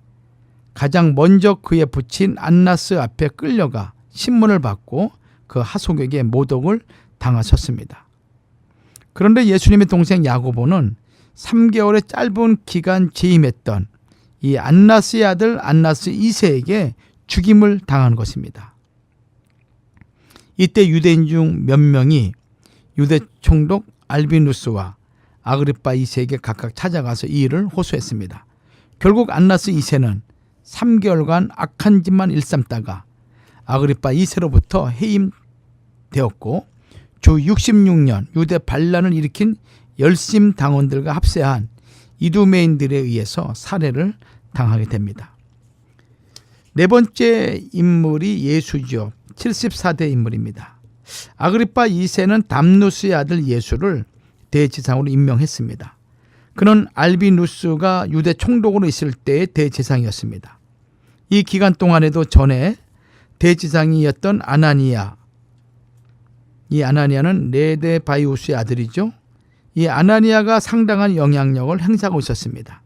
가장 먼저 그에 붙인 안나스 앞에 끌려가 신문을 받고 그 하속에게 모독을 당하셨습니다. 그런데 예수님의 동생 야고보는 3개월의 짧은 기간 재임했던 이 안나스의 아들 안나스 2세에게 죽임을 당한 것입니다. 이때 유대인 중 몇 명이 유대 총독 알비누스와 아그리파 2세에게 각각 찾아가서 이 일을 호소했습니다. 결국 안나스 2세는 3개월간 악한 짓만 일삼다가 아그리파 2세로부터 해임되었고 주 66년 유대 반란을 일으킨 열심 당원들과 합세한 이두메인들에 의해서 살해를 당하게 됩니다. 네 번째 인물이 예수죠. 74대 인물입니다. 아그리파 2세는 담누스의 아들 예수를 대제사장으로 임명했습니다. 그는 알비누스가 유대 총독으로 있을 때의 대제사장이었습니다. 이 기간 동안에도 전에 대제사장이었던 아나니아, 이 아나니아는 네데바이우스의 아들이죠. 이 아나니아가 상당한 영향력을 행사하고 있었습니다.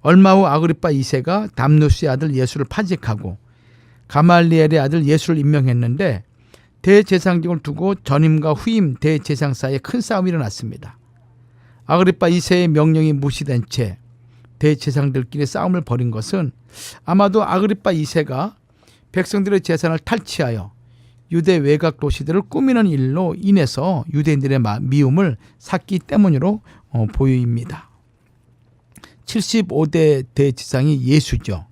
얼마 후 아그리파 2세가 담누스의 아들 예수를 파직하고 가말리엘의 아들 예수를 임명했는데 대제사장직을 두고 전임과 후임 대제사장 사이에 큰 싸움이 일어났습니다. 아그리파 2세의 명령이 무시된 채 대제사장들끼리 싸움을 벌인 것은 아마도 아그리파 2세가 백성들의 재산을 탈취하여 유대 외곽 도시들을 꾸미는 일로 인해서 유대인들의 미움을 샀기 때문으로 보입니다. 75대 대제사장이 예수죠.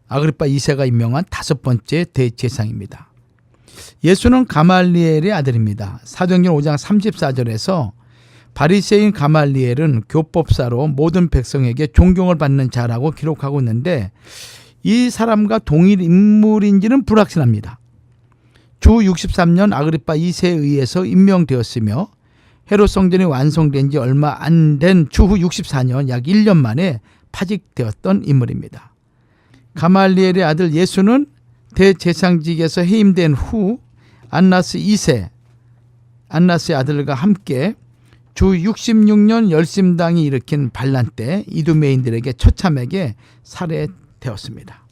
아그리파 2세가 임명한 5번째 대제사장입니다. 예수는 가말리엘의 아들입니다. 사도행전 5장 34절에서 바리새인 가말리엘은 교법사로 모든 백성에게 존경을 받는 자라고 기록하고 있는데 이 사람과 동일 인물인지는 불확실합니다. 주 63년 아그리파 2세에 의해서 임명되었으며 헤롯 성전이 완성된 지 얼마 안 된 주후 64년 약 1년 만에 파직되었던 인물입니다. 가말리엘의 아들 예수는 대제사장직에서 해임된 후 안나스 2세, 안나스의 아들과 함께 주 66년 열심당이 일으킨 반란 때 이두메인들에게 처참하게 살해되었습니다.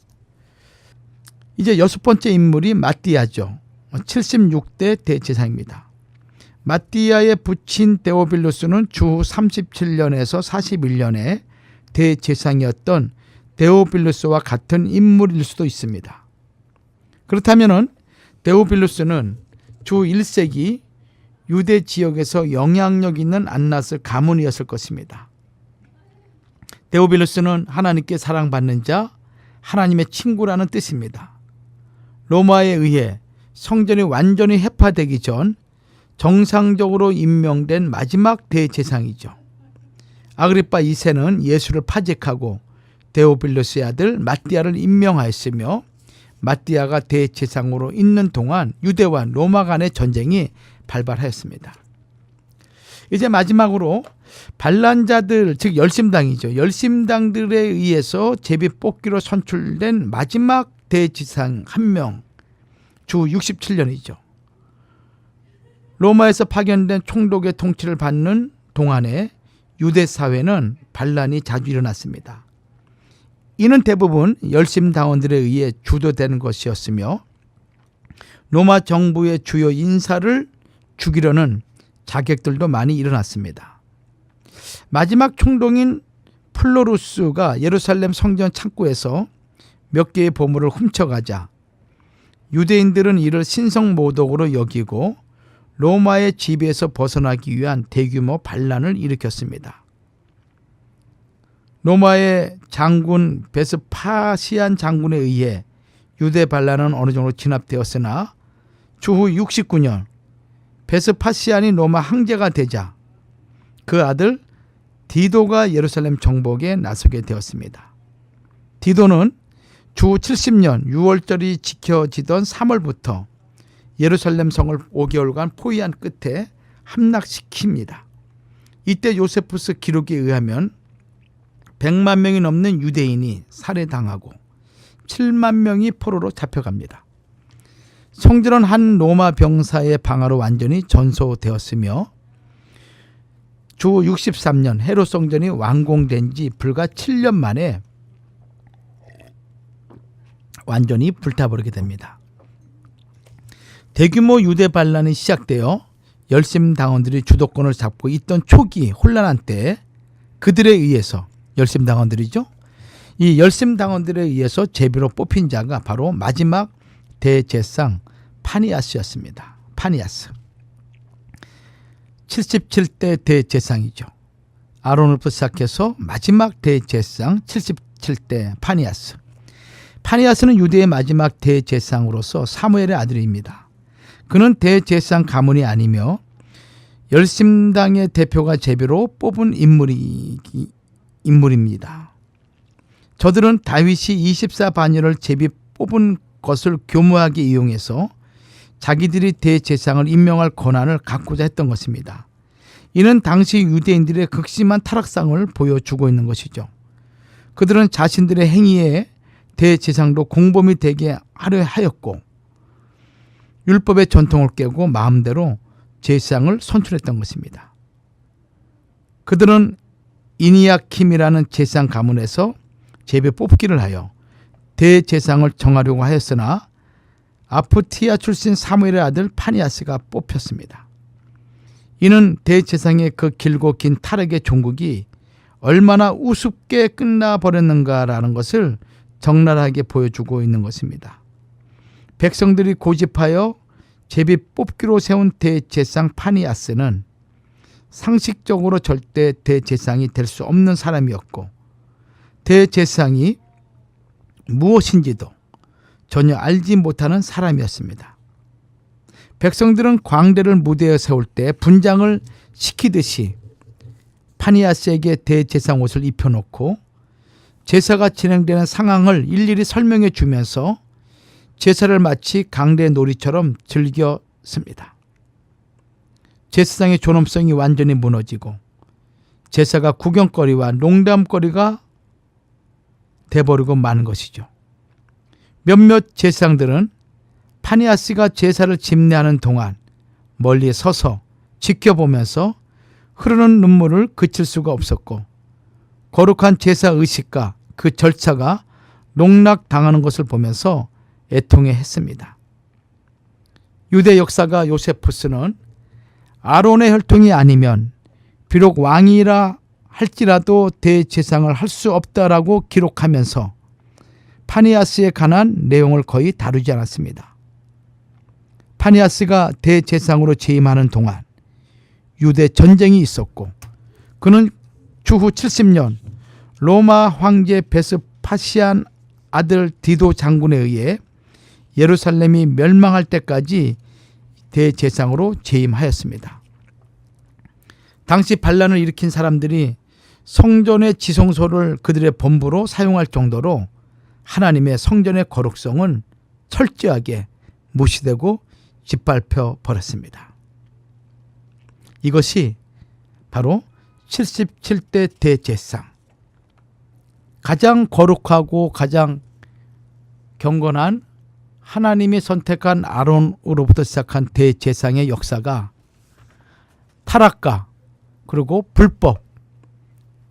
이제 6번째 인물이 마띠아죠. 76대 대제사장입니다. 마띠아의 부친 데오빌루스는 주 37년에서 41년에 대제사장이었던 데오빌루스와 같은 인물일 수도 있습니다. 그렇다면 데오빌루스는 주 1세기 유대 지역에서 영향력 있는 안나스 가문이었을 것입니다. 데오빌루스는 하나님께 사랑받는 자, 하나님의 친구라는 뜻입니다. 로마에 의해 성전이 완전히 해파되기 전 정상적으로 임명된 마지막 대제사장이죠. 아그리파 2세는 예수를 파직하고 데오빌루스의 아들 마띠아를 임명하였으며 마띠아가 대제사장으로 있는 동안 유대와 로마 간의 전쟁이 발발하였습니다. 이제 마지막으로 반란자들, 즉 열심당이죠. 열심당들에 의해서 제비 뽑기로 선출된 마지막 대제사장 한 명, 주 67년이죠. 로마에서 파견된 총독의 통치를 받는 동안에 유대 사회는 반란이 자주 일어났습니다. 이는 대부분 열심당원들에 의해 주도되는 것이었으며 로마 정부의 주요 인사를 죽이려는 자객들도 많이 일어났습니다. 마지막 총독인 플로루스가 예루살렘 성전 창고에서 몇 개의 보물을 훔쳐가자 유대인들은 이를 신성모독으로 여기고 로마의 지배에서 벗어나기 위한 대규모 반란을 일으켰습니다. 로마의 장군 베스파시안 장군에 의해 유대 반란은 어느 정도 진압되었으나 주후 69년 베스파시안이 로마 황제가 되자 그 아들 디도가 예루살렘 정복에 나서게 되었습니다. 디도는 주 70년 6월절이 지켜지던 3월부터 예루살렘 성을 5개월간 포위한 끝에 함락시킵니다. 이때 요세푸스 기록에 의하면 100만 명이 넘는 유대인이 살해당하고 7만 명이 포로로 잡혀갑니다. 성전은 한 로마 병사의 방화로 완전히 전소되었으며 주 63년 헤롯 성전이 완공된 지 불과 7년 만에 완전히 불타버리게 됩니다. 대규모 유대 반란이 시작되어 열심당원들이 주도권을 잡고 있던 초기 혼란한 때 그들에 의해서 열심당원들이죠. 이 열심당원들에 의해서 제비로 뽑힌 자가 바로 마지막 대제사장 파니아스였습니다. 파니아스. 77대 대제사장이죠. 아론으로부터 시작해서 마지막 대제사장 77대 파니아스. 파니아스는 유대의 마지막 대제사장으로서 사무엘의 아들입니다. 그는 대제사장 가문이 아니며 열심당의 대표가 제비로 뽑은 인물입니다. 저들은 다윗이 24반열을 제비 뽑은 것을 교묘하게 이용해서 자기들이 대제사장을 임명할 권한을 갖고자 했던 것입니다. 이는 당시 유대인들의 극심한 타락상을 보여주고 있는 것이죠. 그들은 자신들의 행위에 대제사장도 공범이 되게 하려 하였고 율법의 전통을 깨고 마음대로 제사장을 선출했던 것입니다. 그들은 이니야킴이라는 제사장 가문에서 제비 뽑기를 하여 대제사장을 정하려고 하였으나 아프티아 출신 사무엘의 아들 파니아스가 뽑혔습니다. 이는 대제사장의 그 길고 긴 타락의 종국이 얼마나 우습게 끝나버렸는가라는 것을 적나라하게 보여주고 있는 것입니다. 백성들이 고집하여 제비 뽑기로 세운 대제사장 파니아스는 상식적으로 절대 대제사장이 될 수 없는 사람이었고 대제사장이 무엇인지도 전혀 알지 못하는 사람이었습니다. 백성들은 광대를 무대에 세울 때 분장을 시키듯이 파니아스에게 대제사장 옷을 입혀놓고 제사가 진행되는 상황을 일일이 설명해 주면서 제사를 마치 강대 놀이처럼 즐겼습니다. 제사장의 존엄성이 완전히 무너지고 제사가 구경거리와 농담거리가 돼버리고 마는 것이죠. 몇몇 제사장들은 파니아스가 제사를 집례하는 동안 멀리 서서 지켜보면서 흐르는 눈물을 그칠 수가 없었고 거룩한 제사 의식과 그 절차가 농락당하는 것을 보면서 애통해 했습니다. 유대 역사가 요세푸스는 아론의 혈통이 아니면 비록 왕이라 할지라도 대제사장을 할 수 없다라고 기록하면서 파니하스에 관한 내용을 거의 다루지 않았습니다. 파니하스가 대제사장으로 재임하는 동안 유대 전쟁이 있었고 그는 추후 70년 로마 황제 베스파시안 아들 디도 장군에 의해 예루살렘이 멸망할 때까지 대제사장으로 재임하였습니다. 당시 반란을 일으킨 사람들이 성전의 지성소를 그들의 본부로 사용할 정도로 하나님의 성전의 거룩성은 철저하게 무시되고 짓밟혀 버렸습니다. 이것이 바로 77대 대제사장, 가장 거룩하고 가장 경건한 하나님이 선택한 아론으로부터 시작한 대제사장의 역사가 타락과 그리고 불법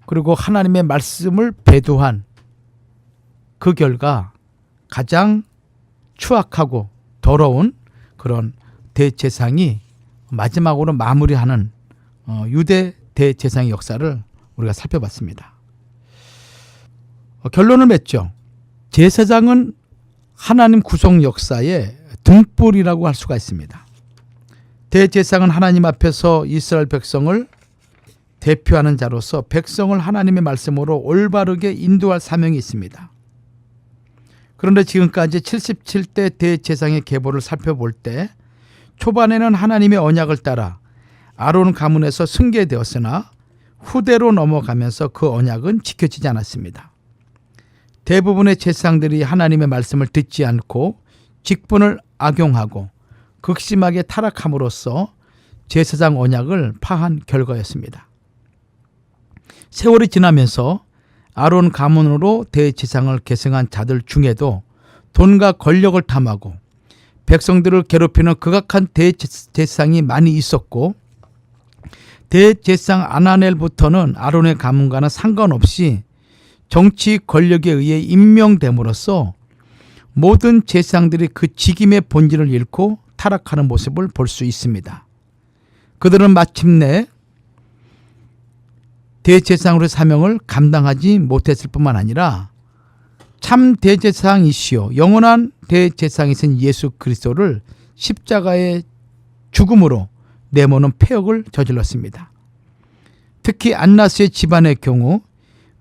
그리고 하나님의 말씀을 배도한 그 결과 가장 추악하고 더러운 그런 대제사장이 마지막으로 마무리하는 유대 대제사장의 역사를 우리가 살펴봤습니다. 결론을 맺죠. 제사장은 하나님 구속 역사의 등불이라고 할 수가 있습니다. 대제사장은 하나님 앞에서 이스라엘 백성을 대표하는 자로서 백성을 하나님의 말씀으로 올바르게 인도할 사명이 있습니다. 그런데 지금까지 77대 대제사장의 계보를 살펴볼 때 초반에는 하나님의 언약을 따라 아론 가문에서 승계되었으나 후대로 넘어가면서 그 언약은 지켜지지 않았습니다. 대부분의 제사장들이 하나님의 말씀을 듣지 않고 직분을 악용하고 극심하게 타락함으로써 제사장 언약을 파한 결과였습니다. 세월이 지나면서 아론 가문으로 대제사장을 계승한 자들 중에도 돈과 권력을 탐하고 백성들을 괴롭히는 극악한 대제사장이 많이 있었고 대제사장 아나넬부터는 아론의 가문과는 상관없이 정치 권력에 의해 임명됨으로써 모든 제사장들이 그 직임의 본질을 잃고 타락하는 모습을 볼 수 있습니다. 그들은 마침내 대제사장으로의 사명을 감당하지 못했을 뿐만 아니라 참 대제사장이시요 영원한 대제사장이신 예수 그리스도를 십자가의 죽음으로 내모는 폐역을 저질렀습니다. 특히 안나스의 집안의 경우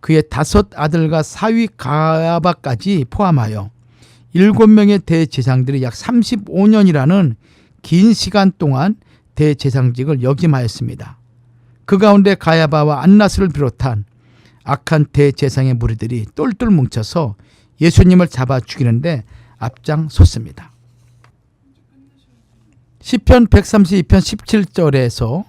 그의 5 아들과 사위 가야바까지 포함하여 7명의 대제사장들이 약 35년이라는 긴 시간 동안 대제사장직을 역임하였습니다. 그 가운데 가야바와 안나스를 비롯한 악한 대제사장의 무리들이 똘똘 뭉쳐서 예수님을 잡아 죽이는데 앞장섰습니다. 시편 132편 17절에서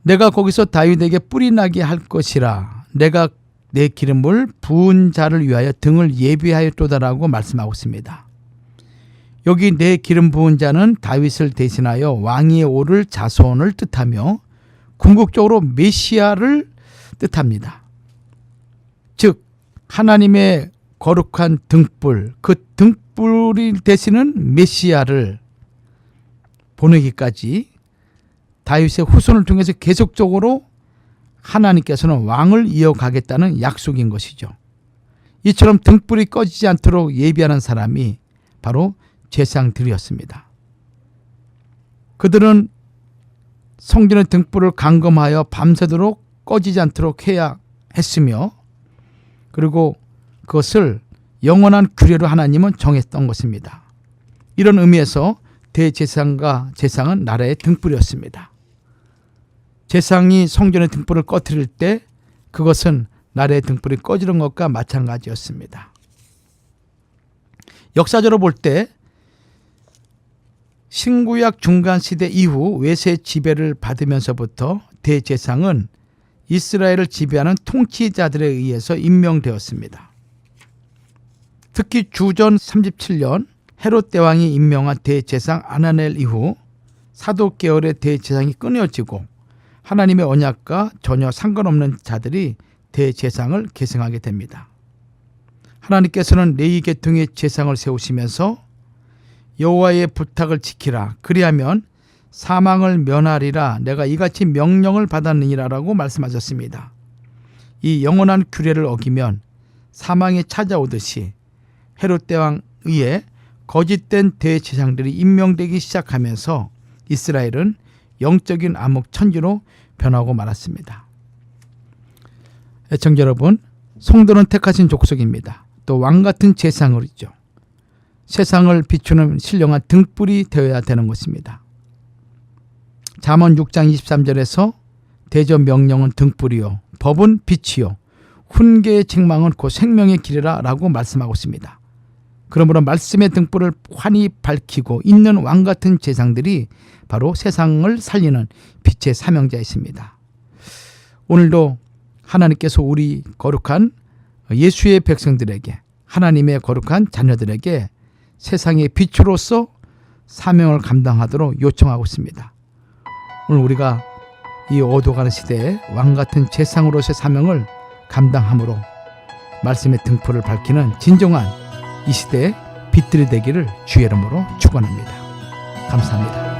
내가 거기서 다윗에게 뿔이 나게 할 것이라 내가 내 기름을 부은 자를 위하여 등을 예비하였도다라고 말씀하고 있습니다. 여기 내 기름 부은 자는 다윗을 대신하여 왕위에 오를 자손을 뜻하며 궁극적으로 메시아를 뜻합니다. 즉 하나님의 거룩한 등불, 그 등불이 되시는 메시아를 보내기까지 다윗의 후손을 통해서 계속적으로 하나님께서는 왕을 이어가겠다는 약속인 것이죠. 이처럼 등불이 꺼지지 않도록 예비하는 사람이 바로 제사장들이었습니다. 그들은 성전의 등불을 감금하여 밤새도록 꺼지지 않도록 해야 했으며 그리고 그것을 영원한 규례로 하나님은 정했던 것입니다. 이런 의미에서 대제사장과 제사장은 나라의 등불이었습니다. 제사장이 성전의 등불을 꺼뜨릴 때 그것은 나라의 등불이 꺼지는 것과 마찬가지였습니다. 역사적으로 볼 때 신구약 중간 시대 이후 외세 지배를 받으면서부터 대제사장은 이스라엘을 지배하는 통치자들에 의해서 임명되었습니다. 특히 주전 37년 헤롯 대왕이 임명한 대제사장 아나넬 이후 사독 계열의 대제사장이 끊어지고 하나님의 언약과 전혀 상관없는 자들이 대제사장을 계승하게 됩니다. 하나님께서는 레위 계통의 제사장을 세우시면서 여호와의 부탁을 지키라. 그리하면 사망을 면하리라. 내가 이같이 명령을 받았느니라라고 말씀하셨습니다. 이 영원한 규례를 어기면 사망이 찾아오듯이 헤롯 대왕 의해 거짓된 대제사장들이 임명되기 시작하면서 이스라엘은 영적인 암흑 천지로 변하고 말았습니다. 애청자 여러분, 성도는 택하신 족속입니다. 또 왕같은 제사장이죠. 세상을 비추는 신령한 등불이 되어야 되는 것입니다. 잠언 6장 23절에서 대저 명령은 등불이요 법은 빛이요 훈계의 책망은 곧 생명의 길이라 라고 말씀하고 있습니다. 그러므로 말씀의 등불을 환히 밝히고 있는 왕같은 제사장들이 바로 세상을 살리는 빛의 사명자이십니다. 오늘도 하나님께서 우리 거룩한 예수의 백성들에게, 하나님의 거룩한 자녀들에게 세상의 빛으로서 사명을 감당하도록 요청하고 있습니다. 오늘 우리가 이 어두워가는 시대에 왕같은 제사장으로서의 사명을 감당함으로 말씀의 등불을 밝히는 진정한 이 시대의 빛들이 되기를 주의 이름으로 축원합니다. 감사합니다.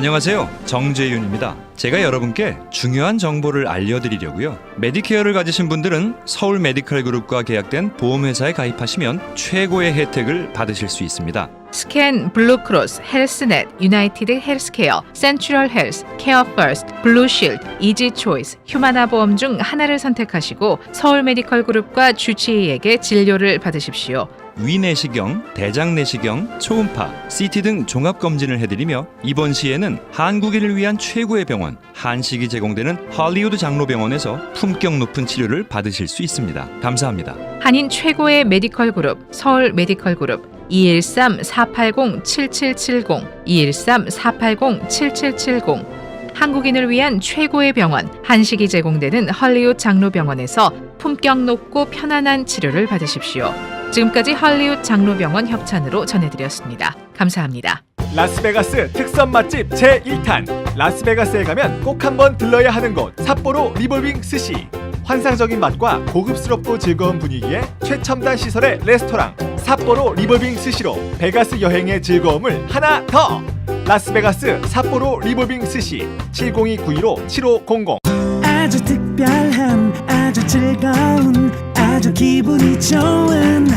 안녕하세요. 정재윤입니다. 제가 여러분께 중요한 정보를 알려드리려고요. 메디케어를 가지신 분들은 서울 메디컬 그룹과 계약된 보험회사에 가입하시면 최고의 혜택을 받으실 수 있습니다. 스캔, 블루크로스, 헬스넷, 유나이티드 헬스케어, 센트럴 헬스, 케어 퍼스트, 블루실드, 이지초이스, 휴마나 보험 중 하나를 선택하시고 서울 메디컬 그룹과 주치의에게 진료를 받으십시오. 위내시경, 대장내시경, 초음파, CT 등 종합검진을 해드리며 이번 시에는 한국인을 위한 최고의 병원 한식이 제공되는 할리우드 장로병원에서 품격 높은 치료를 받으실 수 있습니다. 감사합니다. 한인 최고의 메디컬 그룹 서울 메디컬 그룹 213-480-7770 213-480-7770 한국인을 위한 최고의 병원 한식이 제공되는 할리우드 장로병원에서 품격 높고 편안한 치료를 받으십시오. 지금까지 할리우드 장로병원 협찬으로 전해드렸습니다. 감사합니다. 라스베가스 특선 맛집 제1탄. 라스베가스에 가면 꼭 한번 들러야 하는 곳 삿포로 리볼빙 스시. 환상적인 맛과 고급스럽고 즐거운 분위기의 최첨단 시설의 레스토랑 삿포로 리볼빙 스시로 베가스 여행의 즐거움을 하나 더. 라스베가스 삿포로 리볼빙 스시 702-915-7500. 아주 특별한 아주 즐거운 아주 기분이 좋은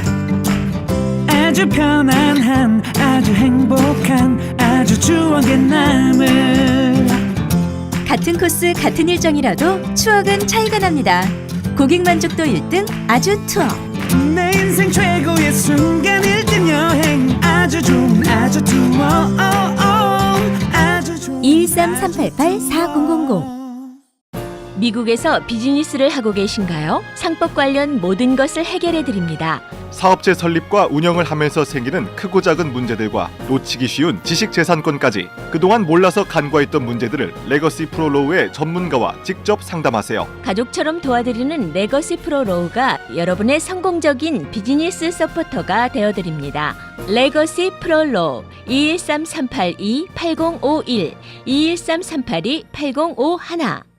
아주 편안한 아주 행복한 아주 추억의 남을 같은 코스 같은 일정이라도 추억은 차이가 납니다. 고객 만족도 1등 아주 투어. 내 인생 최고의 순간 1등 여행 아주 좋은 아주 투어 아주 좋은 213-388-4000 미국에서 비즈니스를 하고 계신가요? 상법 관련 모든 것을 해결해 드립니다. 사업체 설립과 운영을 하면서 생기는 크고 작은 문제들과 놓치기 쉬운 지식재산권까지 그동안 몰라서 간과했던 문제들을 레거시 프로로우의 전문가와 직접 상담하세요. 가족처럼 도와드리는 레거시 프로로우가 여러분의 성공적인 비즈니스 서포터가 되어드립니다. 레거시 프로로우 213-382-8051 213-382-8051.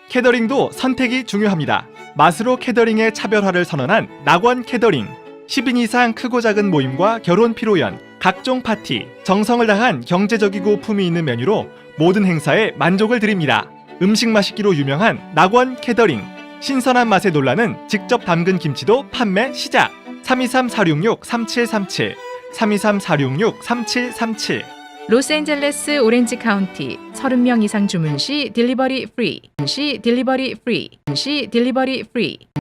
캐더링도 선택이 중요합니다. 맛으로 캐더링의 차별화를 선언한 낙원 캐더링. 10인 이상 크고 작은 모임과 결혼 피로연, 각종 파티, 정성을 다한 경제적이고 품위 있는 메뉴로 모든 행사에 만족을 드립니다. 음식 맛있기로 유명한 낙원 캐더링. 신선한 맛에 놀라는 직접 담근 김치도 판매 시작. 323-466-3737 323-466-3737. 로스앤젤레스 오렌지 카운티 30명 이상 주문 시 딜리버리 프리.